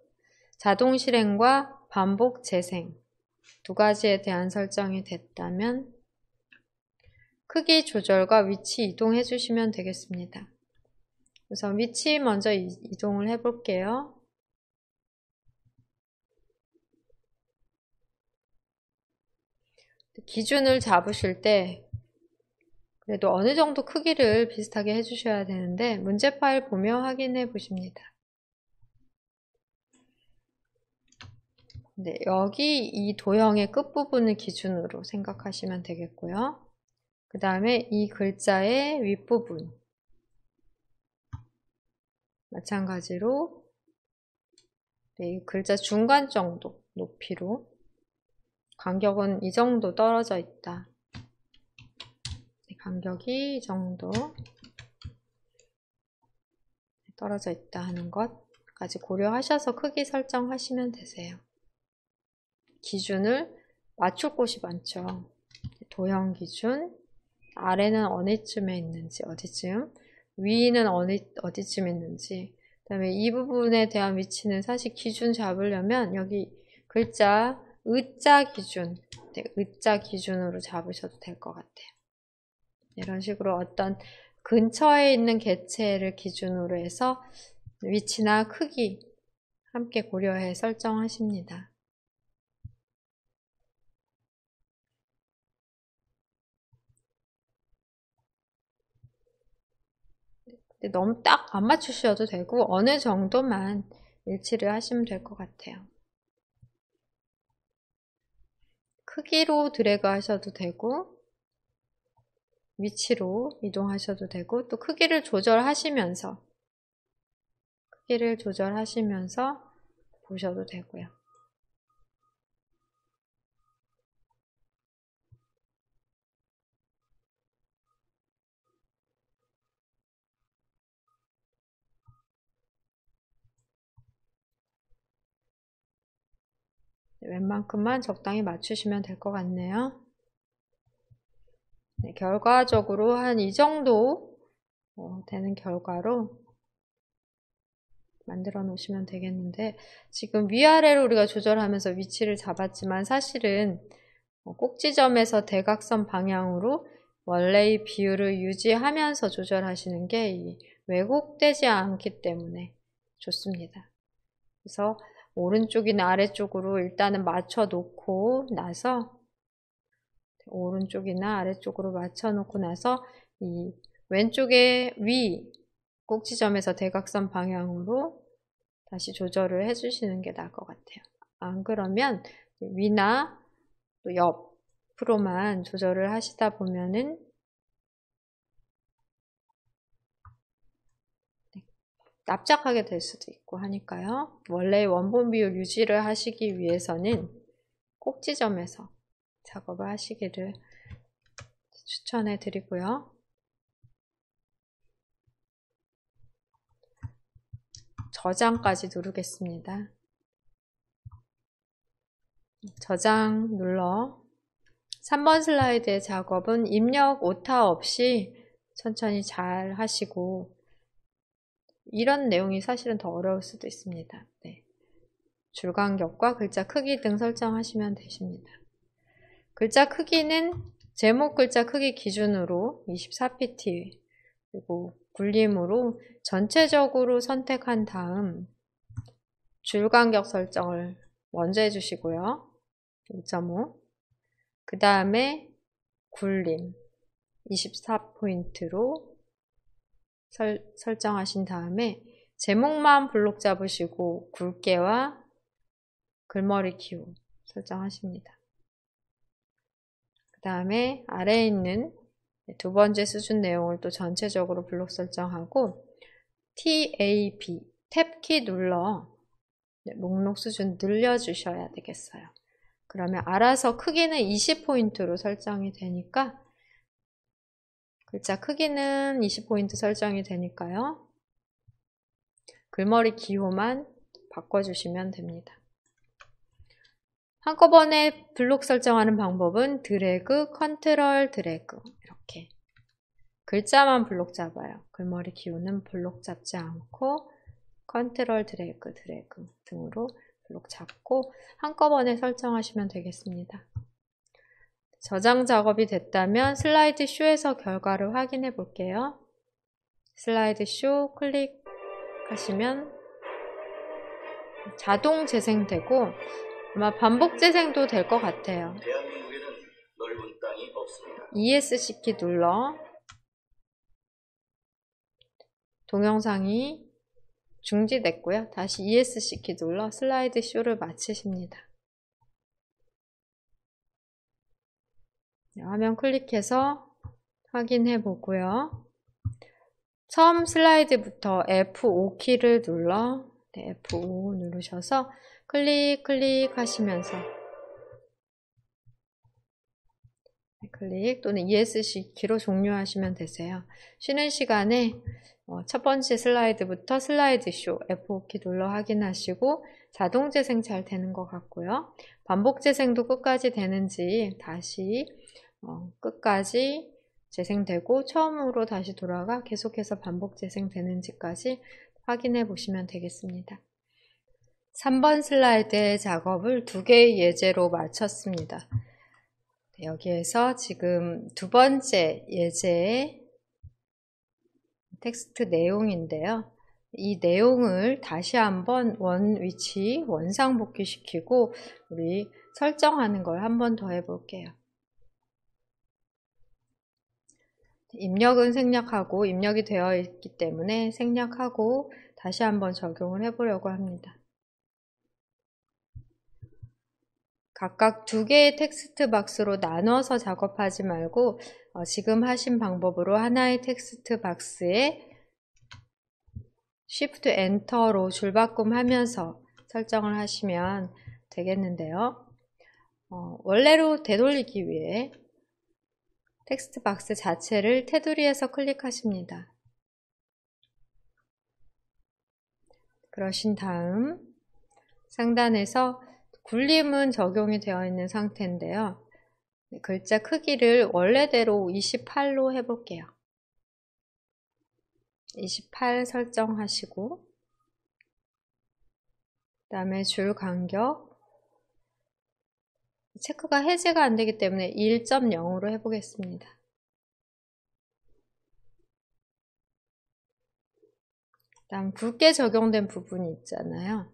자동 실행과 반복 재생 두 가지에 대한 설정이 됐다면 크기 조절과 위치 이동해 주시면 되겠습니다. 우선 위치 먼저 이동을 해 볼게요. 기준을 잡으실 때 그래도 어느 정도 크기를 비슷하게 해주셔야 되는데 문제 파일 보며 확인해 보십니다. 네, 여기 이 도형의 끝부분을 기준으로 생각하시면 되겠고요. 그 다음에 이 글자의 윗부분 마찬가지로 네, 이 글자 중간 정도 높이로 간격은 이 정도 떨어져 있다. 네, 간격이 이 정도 떨어져 있다 하는 것까지 고려하셔서 크기 설정하시면 되세요. 기준을 맞출 곳이 많죠. 도형 기준, 아래는 어디쯤에 있는지, 어디쯤, 위는 어디쯤 있는지, 그 다음에 이 부분에 대한 위치는 사실 기준 잡으려면 여기 글자 의자 기준, 네, 의자 기준으로 잡으셔도 될 것 같아요. 이런 식으로 어떤 근처에 있는 개체를 기준으로 해서 위치나 크기 함께 고려해 설정하십니다. 너무 딱 안 맞추셔도 되고 어느 정도만 일치를 하시면 될 것 같아요. 크기로 드래그 하셔도 되고 위치로 이동하셔도 되고 또 크기를 조절하시면서 보셔도 되고요. 웬만큼만 적당히 맞추시면 될 것 같네요. 네, 결과적으로 한 이 정도 되는 결과로 만들어 놓으시면 되겠는데 지금 위아래로 우리가 조절하면서 위치를 잡았지만 사실은 꼭지점에서 대각선 방향으로 원래의 비율을 유지하면서 조절하시는 게 왜곡되지 않기 때문에 좋습니다. 그래서 오른쪽이나 아래쪽으로 일단은 맞춰 놓고 나서 오른쪽이나 아래쪽으로 맞춰 놓고 나서 이 왼쪽의 위 꼭지점에서 대각선 방향으로 다시 조절을 해주시는 게 나을 것 같아요. 안 그러면 위나 또 옆으로만 조절을 하시다 보면은 납작하게 될 수도 있고 하니까요. 원래의 원본 비율 유지를 하시기 위해서는 꼭지점에서 작업을 하시기를 추천해 드리고요. 저장까지 누르겠습니다. 저장 눌러 3번 슬라이드의 작업은 입력 오타 없이 천천히 잘 하시고 이런 내용이 사실은 더 어려울 수도 있습니다. 네. 줄 간격과 글자 크기 등 설정하시면 되십니다. 글자 크기는 제목 글자 크기 기준으로 24pt 그리고 굴림으로 전체적으로 선택한 다음 줄 간격 설정을 먼저 해주시고요. 2.5 그 다음에 굴림 24포인트로 설정하신 다음에 제목만 블록 잡으시고 굵게와 글머리 기호 설정하십니다. 그 다음에 아래에 있는 두 번째 수준 내용을 또 전체적으로 블록 설정하고 TAB 탭키 눌러 목록 수준 늘려주셔야 되겠어요. 그러면 알아서 크기는 20포인트로 설정이 되니까 글자 크기는 20포인트 설정이 되니까요. 글머리 기호만 바꿔주시면 됩니다. 한꺼번에 블록 설정하는 방법은 드래그, 컨트롤 드래그 이렇게 글자만 블록 잡아요. 글머리 기호는 블록 잡지 않고 컨트롤 드래그 등으로 블록 잡고 한꺼번에 설정하시면 되겠습니다. 저장 작업이 됐다면 슬라이드 쇼에서 결과를 확인해 볼게요. 슬라이드 쇼 클릭하시면 자동 재생되고 아마 반복 재생도 될 것 같아요. 대한민국에는 넓은 땅이 없습니다. ESC 키 눌러 동영상이 중지됐고요. 다시 ESC 키 눌러 슬라이드 쇼를 마치십니다. 화면 클릭해서 확인해 보고요. 처음 슬라이드부터 F5키를 눌러 네, F5 누르셔서 클릭 하시면서 클릭 또는 ESC 키로 종료하시면 되세요. 쉬는 시간에 첫 번째 슬라이드부터 슬라이드쇼 F5키 눌러 확인하시고 자동 재생 잘 되는 것 같고요. 반복 재생도 끝까지 되는지 다시 끝까지 재생되고 처음으로 다시 돌아가 계속해서 반복 재생되는지까지 확인해 보시면 되겠습니다. 3번 슬라이드의 작업을 2개의 예제로 마쳤습니다. 여기에서 지금 두 번째 예제의 텍스트 내용인데요. 이 내용을 다시 한번 위치 원상복귀시키고 우리 설정하는 걸 한 번 더 해볼게요. 입력은 생략하고 입력이 되어 있기 때문에 생략하고 다시 한번 적용을 해보려고 합니다. 각각 2개의 텍스트 박스로 나눠서 작업하지 말고 지금 하신 방법으로 하나의 텍스트 박스에 Shift Enter로 줄바꿈하면서 설정을 하시면 되겠는데요. 원래로 되돌리기 위해 텍스트 박스 자체를 테두리에서 클릭하십니다. 그러신 다음 상단에서 굴림은 적용이 되어 있는 상태인데요. 글자 크기를 원래대로 28로 해볼게요. 28 설정하시고 그 다음에 줄 간격 체크가 해제가 안 되기 때문에 1.0으로 해보겠습니다. 그 다음 굵게 적용된 부분이 있잖아요.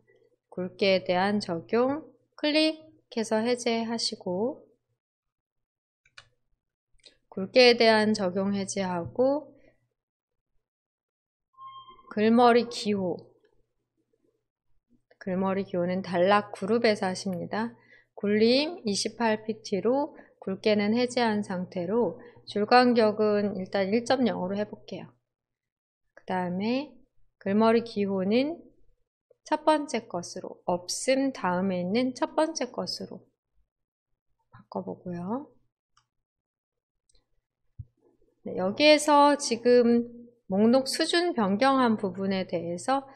굵게에 대한 적용 클릭해서 해제하시고 굵게에 대한 적용 해제하고 글머리 기호는 단락 그룹에서 하십니다. 굴림 28pt로 굵게는 해제한 상태로 줄 간격은 일단 1.0으로 해볼게요. 그 다음에 글머리 기호는 첫 번째 것으로 없음 다음에 있는 첫 번째 것으로 바꿔보고요. 네, 여기에서 지금 목록 수준 변경한 부분에 대해서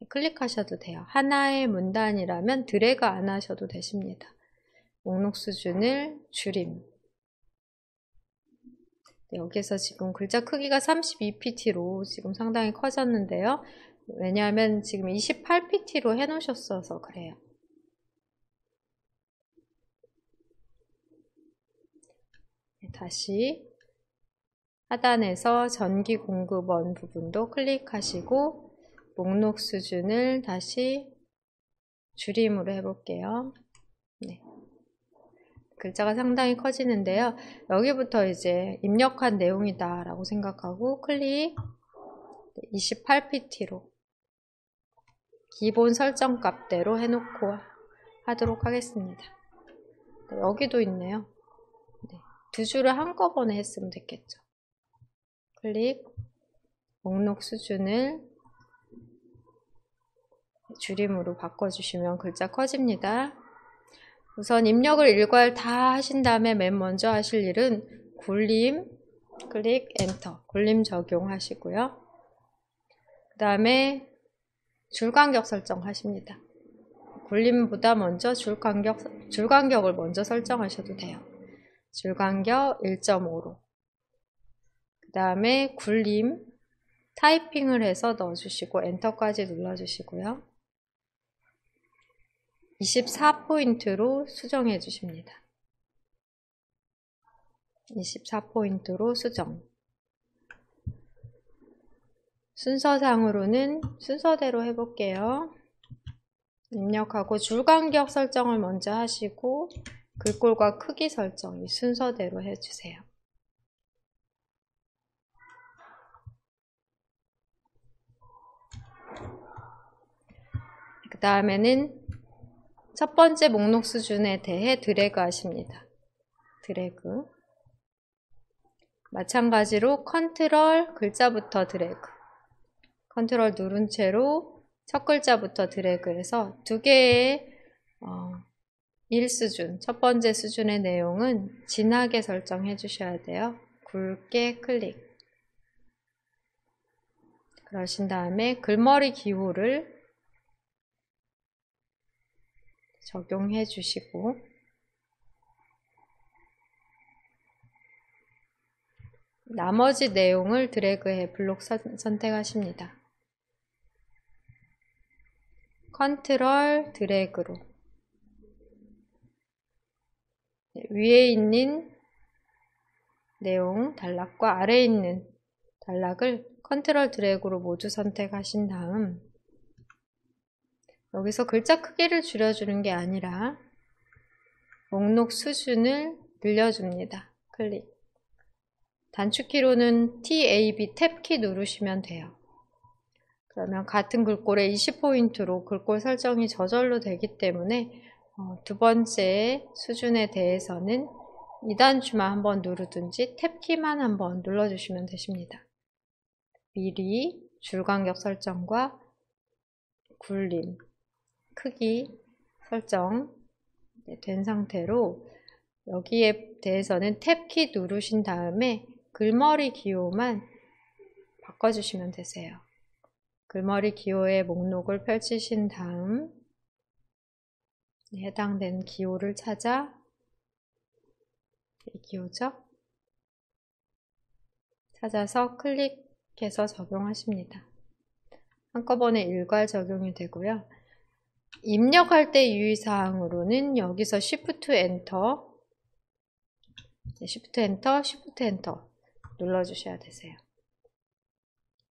클릭하셔도 돼요. 하나의 문단이라면 드래그 안 하셔도 되십니다. 목록 수준을 줄임. 네, 여기서 지금 글자 크기가 32pt로 지금 상당히 커졌는데요. 왜냐하면 지금 28pt로 해놓으셨어서 그래요. 네, 다시 하단에서 전기 공급원 부분도 클릭하시고 목록 수준을 다시 줄임으로 해볼게요. 네. 글자가 상당히 커지는데요. 여기부터 이제 입력한 내용이다 라고 생각하고 클릭 28pt로 기본 설정 값대로 해놓고 하도록 하겠습니다. 네, 여기도 있네요. 네, 두 줄을 한꺼번에 했으면 됐겠죠. 클릭 목록 수준을 줄임으로 바꿔주시면 글자 커집니다. 우선 입력을 일괄 다 하신 다음에 맨 먼저 하실 일은 굴림 클릭 엔터 굴림 적용하시고요. 그 다음에 줄간격 설정하십니다. 굴림보다 먼저 줄간격을 먼저 설정하셔도 돼요. 줄간격 1.5로 그 다음에 굴림 타이핑을 해서 넣어주시고 엔터까지 눌러주시고요. 24포인트로 수정해 주십니다. 24포인트로 수정. 순서상으로는 순서대로 해볼게요. 입력하고 줄간격 설정을 먼저 하시고 글꼴과 크기 설정 이 순서대로 해주세요. 그 다음에는 첫 번째 목록 수준에 대해 드래그 하십니다. 드래그. 마찬가지로 컨트롤 글자부터 드래그. 컨트롤 누른 채로 첫 글자부터 드래그해서 두 개의 1수준, 첫 번째 수준의 내용은 진하게 설정해 주셔야 돼요. 굵게 클릭. 그러신 다음에 글머리 기호를 적용해 주시고 나머지 내용을 드래그해 블록 선택하십니다. 컨트롤 드래그로 위에 있는 내용 단락과 아래에 있는 단락을 컨트롤 드래그로 모두 선택하신 다음 여기서 글자 크기를 줄여주는 게 아니라 목록 수준을 늘려줍니다. 클릭. 단축키로는 TAB 탭키 누르시면 돼요. 그러면 같은 글꼴에 20포인트로 글꼴 설정이 저절로 되기 때문에 두 번째 수준에 대해서는 2단추만 한번 누르든지 탭키만 한번 눌러주시면 되십니다. 미리 줄간격 설정과 굴림, 크기 설정 된 상태로 여기에 대해서는 탭키 누르신 다음에 글머리 기호만 바꿔주시면 되세요. 글머리 기호의 목록을 펼치신 다음 해당되는 기호를 찾아 이 기호죠? 찾아서 클릭해서 적용하십니다. 한꺼번에 일괄 적용이 되고요. 입력할 때 유의사항으로는 여기서 Shift Enter, Shift Enter, Shift Enter 눌러주셔야 되세요.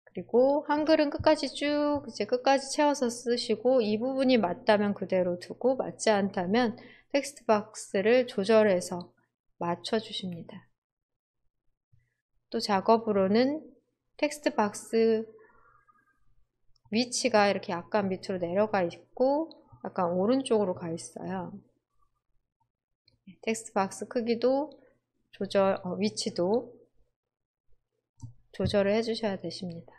그리고 한글은 끝까지 쭉 이제 끝까지 채워서 쓰시고 이 부분이 맞다면 그대로 두고 맞지 않다면 텍스트 박스를 조절해서 맞춰 주십니다. 또 작업으로는 텍스트 박스 위치가 이렇게 약간 밑으로 내려가 있고 약간 오른쪽으로 가 있어요. 텍스트 박스 크기도 위치도 조절을 해주셔야 되십니다.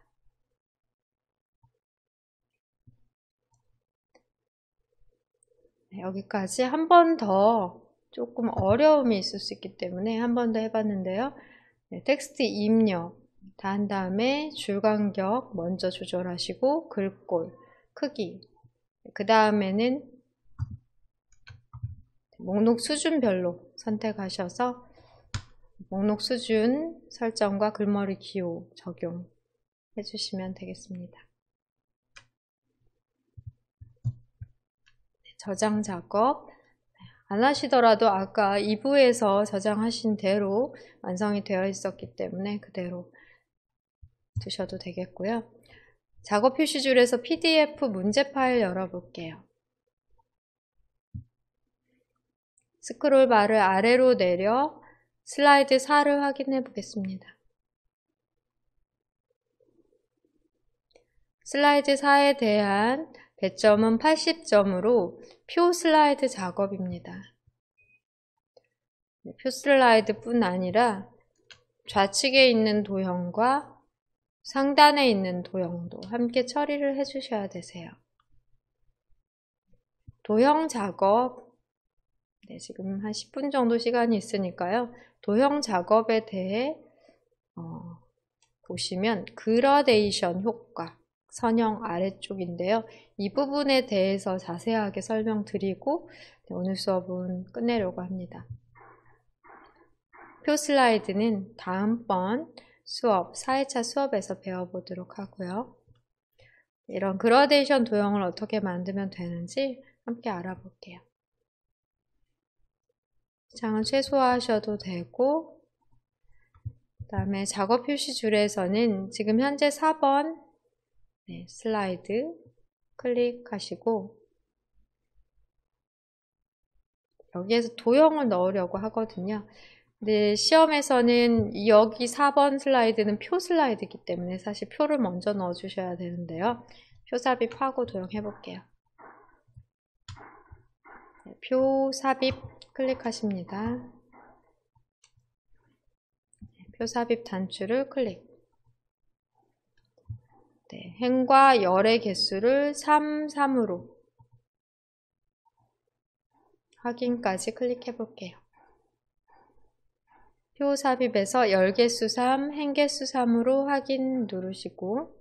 여기까지 한 번 더 조금 어려움이 있을 수 있기 때문에 한 번 더 해봤는데요. 텍스트 입력 다 한 다음에 줄간격 먼저 조절하시고 글꼴 크기 그 다음에는 목록 수준별로 선택하셔서 목록 수준 설정과 글머리 기호 적용 해주시면 되겠습니다. 저장 작업 안 하시더라도 아까 2부에서 저장하신 대로 완성이 되어 있었기 때문에 그대로 두셔도 되겠고요. 작업 표시줄에서 PDF 문제 파일 열어볼게요. 스크롤 바를 아래로 내려 슬라이드 4를 확인해 보겠습니다. 슬라이드 4에 대한 배점은 80점으로 표 슬라이드 작업입니다. 표 슬라이드 뿐 아니라 좌측에 있는 도형과 상단에 있는 도형도 함께 처리를 해주셔야 되세요. 도형 작업, 지금 한 10분 정도 시간이 있으니까요. 도형 작업에 대해 보시면 그라데이션 효과, 선형 아래쪽인데요. 이 부분에 대해서 자세하게 설명드리고 오늘 수업은 끝내려고 합니다. 표 슬라이드는 다음번 수업, 4회차 수업에서 배워보도록 하고요. 이런 그라데이션 도형을 어떻게 만들면 되는지 함께 알아볼게요. 장은 최소화하셔도 되고 그 다음에 작업 표시줄에서는 지금 현재 4번 슬라이드 클릭하시고 여기에서 도형을 넣으려고 하거든요. 근데 시험에서는 여기 4번 슬라이드는 표 슬라이드이기 때문에 사실 표를 먼저 넣어주셔야 되는데요. 표 삽입하고 도형해 볼게요. 표 삽입 클릭하십니다. 표 삽입 단추를 클릭. 네, 행과 열의 개수를 3, 3으로 확인까지 클릭해 볼게요. 표 삽입에서 열 개수 3, 행 개수 3으로 확인 누르시고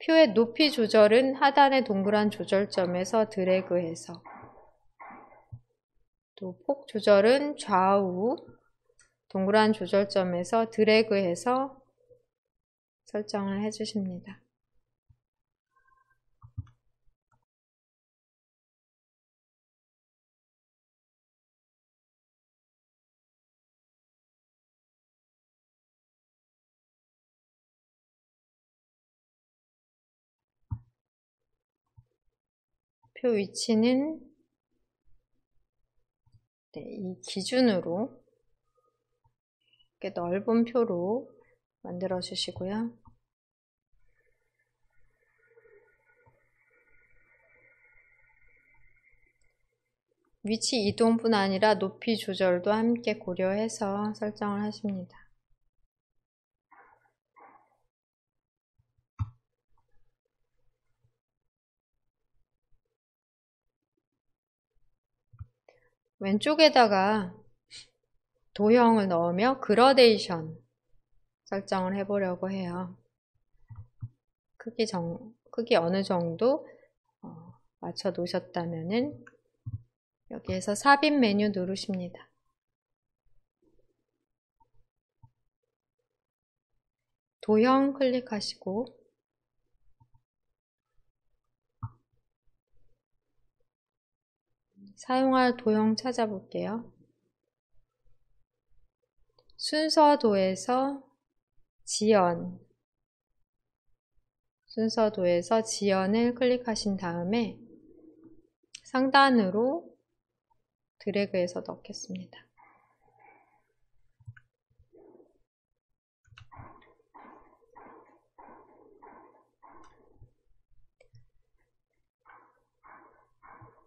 표의 높이 조절은 하단의 동그란 조절점에서 드래그해서 또 폭 조절은 좌우 동그란 조절점에서 드래그해서 설정을 해주십니다. 표 위치는 네, 이 기준으로 이렇게 넓은 표로 만들어 주시고요. 위치 이동뿐 아니라 높이 조절도 함께 고려해서 설정을 하십니다. 왼쪽에다가 도형을 넣으며 그라데이션 설정을 해보려고 해요. 크기 어느 정도 맞춰 놓으셨다면은 여기에서 삽입 메뉴 누르십니다. 도형 클릭하시고 사용할 도형 찾아볼게요. 순서도에서 지연을 클릭하신 다음에 상단으로 드래그해서 넣겠습니다.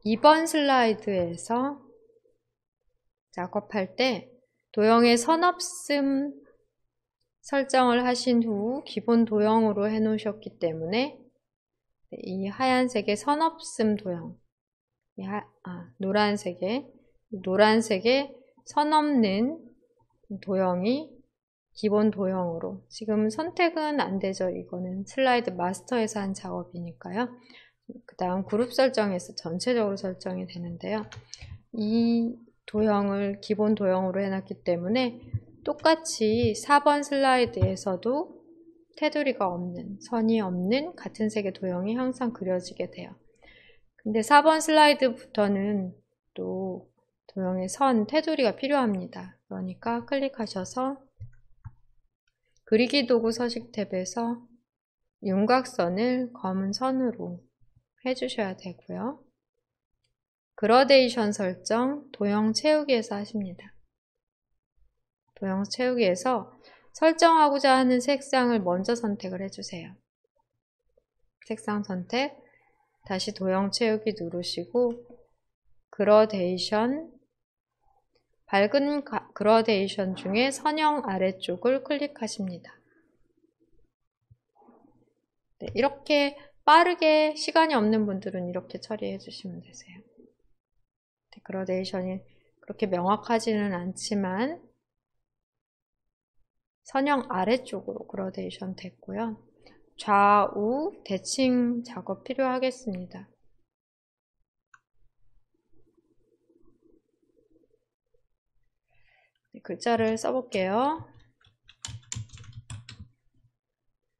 이번 슬라이드에서 작업할 때 도형의 선없음 설정을 하신 후 기본 도형으로 해 놓으셨기 때문에 이 하얀색의 선없음 도형, 노란색의 선없는 도형이 기본 도형으로, 지금 선택은 안 되죠. 이거는 슬라이드 마스터에서 한 작업이니까요. 그 다음 그룹 설정에서 전체적으로 설정이 되는데요. 이 도형을 기본 도형으로 해놨기 때문에 똑같이 4번 슬라이드에서도 테두리가 없는, 선이 없는 같은 색의 도형이 항상 그려지게 돼요. 근데 4번 슬라이드부터는 또 도형의 선, 테두리가 필요합니다. 그러니까 클릭하셔서 그리기 도구 서식 탭에서 윤곽선을 검은 선으로 해주셔야 되고요. 그라데이션 설정, 도형 채우기에서 하십니다. 도형 채우기에서 설정하고자 하는 색상을 먼저 선택을 해주세요. 색상 선택, 다시 도형 채우기 누르시고 그라데이션, 밝은 그라데이션 중에 선형 아래쪽을 클릭하십니다. 네, 이렇게 빠르게 시간이 없는 분들은 이렇게 처리해 주시면 되세요. 네, 그라데이션이 그렇게 명확하지는 않지만 선형 아래쪽으로 그라데이션 됐고요. 좌우 대칭 작업 필요하겠습니다. 네, 글자를 써볼게요.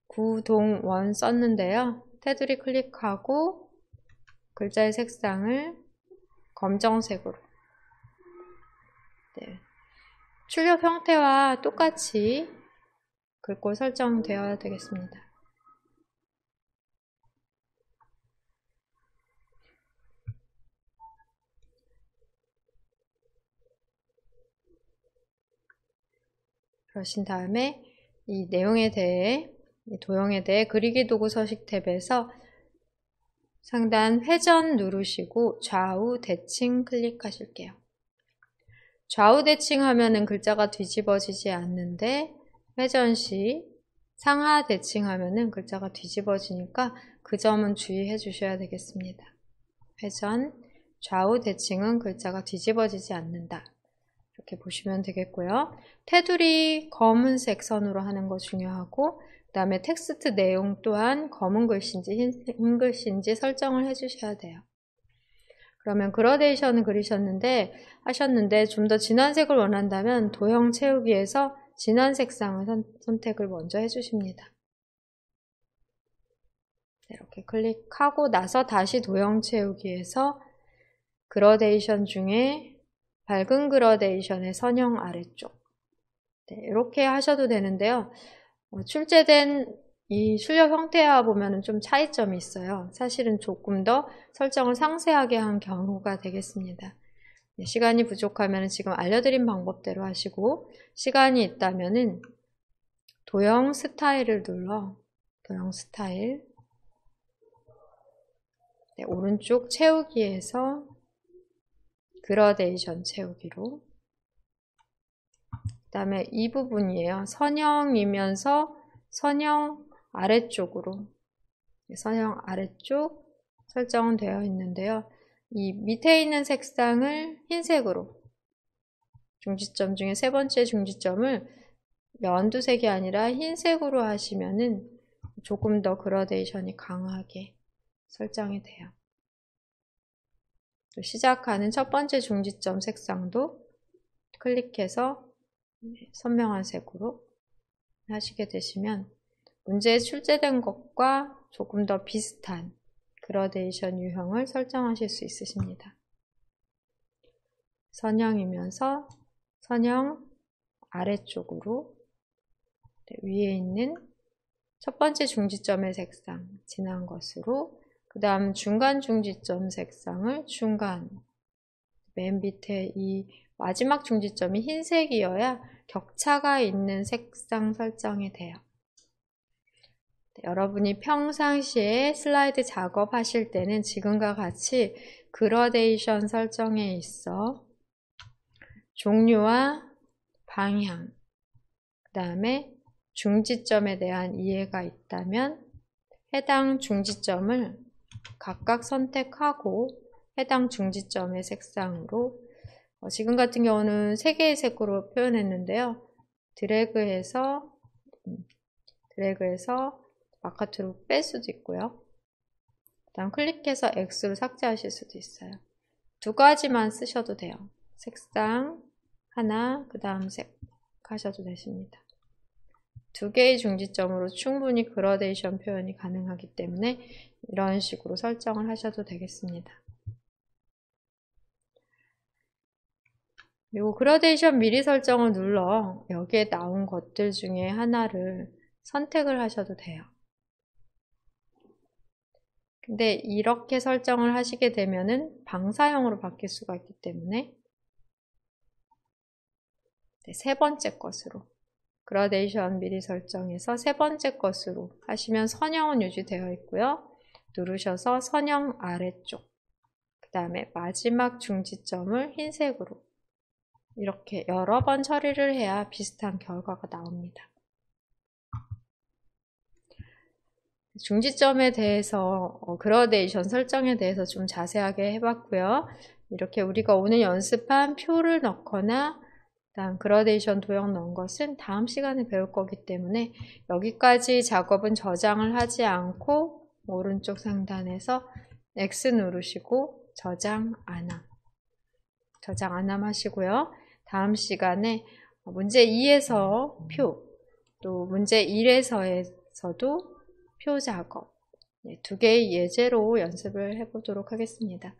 구동원 썼는데요. 테두리 클릭하고 글자의 색상을 검정색으로, 네, 출력 형태와 똑같이 긁고 설정되어야 되겠습니다. 그러신 다음에 이 내용에 대해, 이 도형에 대해 그리기 도구 서식 탭에서 상단 회전 누르시고 좌우 대칭 클릭하실게요. 좌우 대칭 하면은 글자가 뒤집어지지 않는데 회전 시 상하 대칭하면은 글자가 뒤집어지니까 그 점은 주의해 주셔야 되겠습니다. 회전, 좌우 대칭은 글자가 뒤집어지지 않는다. 이렇게 보시면 되겠고요. 테두리 검은색 선으로 하는 거 중요하고, 그 다음에 텍스트 내용 또한 검은 글씨인지 흰 글씨인지 설정을 해 주셔야 돼요. 그러면 그라데이션을 하셨는데 좀 더 진한 색을 원한다면 도형 채우기에서 진한 색상을 선택을 먼저 해주십니다. 이렇게 클릭하고 나서 다시 도형 채우기에서 그라데이션 중에 밝은 그라데이션의 선형 아래쪽, 이렇게 하셔도 되는데요. 출제된 이 출력 형태와 보면 좀 차이점이 있어요. 사실은 조금 더 설정을 상세하게 한 경우가 되겠습니다. 시간이 부족하면 지금 알려드린 방법대로 하시고, 시간이 있다면 도형 스타일을 눌러 도형 스타일, 오른쪽 채우기에서 그라데이션 채우기로, 그 다음에 이 부분이에요. 선형이면서 선형 아래쪽으로, 선형 아래쪽 설정은 되어 있는데요. 이 밑에 있는 색상을 흰색으로, 중지점 중에 세 번째 중지점을 연두색이 아니라 흰색으로 하시면은 조금 더 그라데이션이 강하게 설정이 돼요. 또 시작하는 첫 번째 중지점 색상도 클릭해서 선명한 색으로 하시게 되시면 문제에 출제된 것과 조금 더 비슷한 그라데이션 유형을 설정하실 수 있으십니다. 선형이면서 선형 아래쪽으로, 위에 있는 첫 번째 중지점의 색상 진한 것으로, 그 다음 중간 중지점 색상을 중간, 맨 밑에 이 마지막 중지점이 흰색이어야 격차가 있는 색상 설정이 돼요. 여러분이 평상시에 슬라이드 작업하실 때는 지금과 같이 그라데이션 설정에 있어 종류와 방향, 그 다음에 중지점에 대한 이해가 있다면 해당 중지점을 각각 선택하고 해당 중지점의 색상으로, 지금 같은 경우는 3개의 색으로 표현했는데요. 드래그해서 바깥으로 뺄 수도 있고요. 그 다음 클릭해서 X로 삭제하실 수도 있어요. 2가지만 쓰셔도 돼요. 색상 하나, 그 다음 색 하셔도 되십니다. 2개의 중지점으로 충분히 그라데이션 표현이 가능하기 때문에 이런 식으로 설정을 하셔도 되겠습니다. 그리고 그라데이션 미리 설정을 눌러 여기에 나온 것들 중에 하나를 선택을 하셔도 돼요. 근데 이렇게 설정을 하시게 되면은 방사형으로 바뀔 수가 있기 때문에 세 번째 것으로, 그라데이션 미리 설정에서 세 번째 것으로 하시면 선형은 유지되어 있고요. 누르셔서 선형 아래쪽, 그 다음에 마지막 중지점을 흰색으로, 이렇게 여러 번 처리를 해야 비슷한 결과가 나옵니다. 중지점에 대해서 그라데이션 설정에 대해서 좀 자세하게 해봤고요. 이렇게 우리가 오늘 연습한 표를 넣거나 다음 그라데이션 도형 넣은 것은 다음 시간에 배울 거기 때문에 여기까지 작업은 저장을 하지 않고 오른쪽 상단에서 X 누르시고 저장 안함 하시고요. 다음 시간에 문제 2에서 표, 또 문제 1에서도 표 작업, 2개의 예제로 연습을 해보도록 하겠습니다.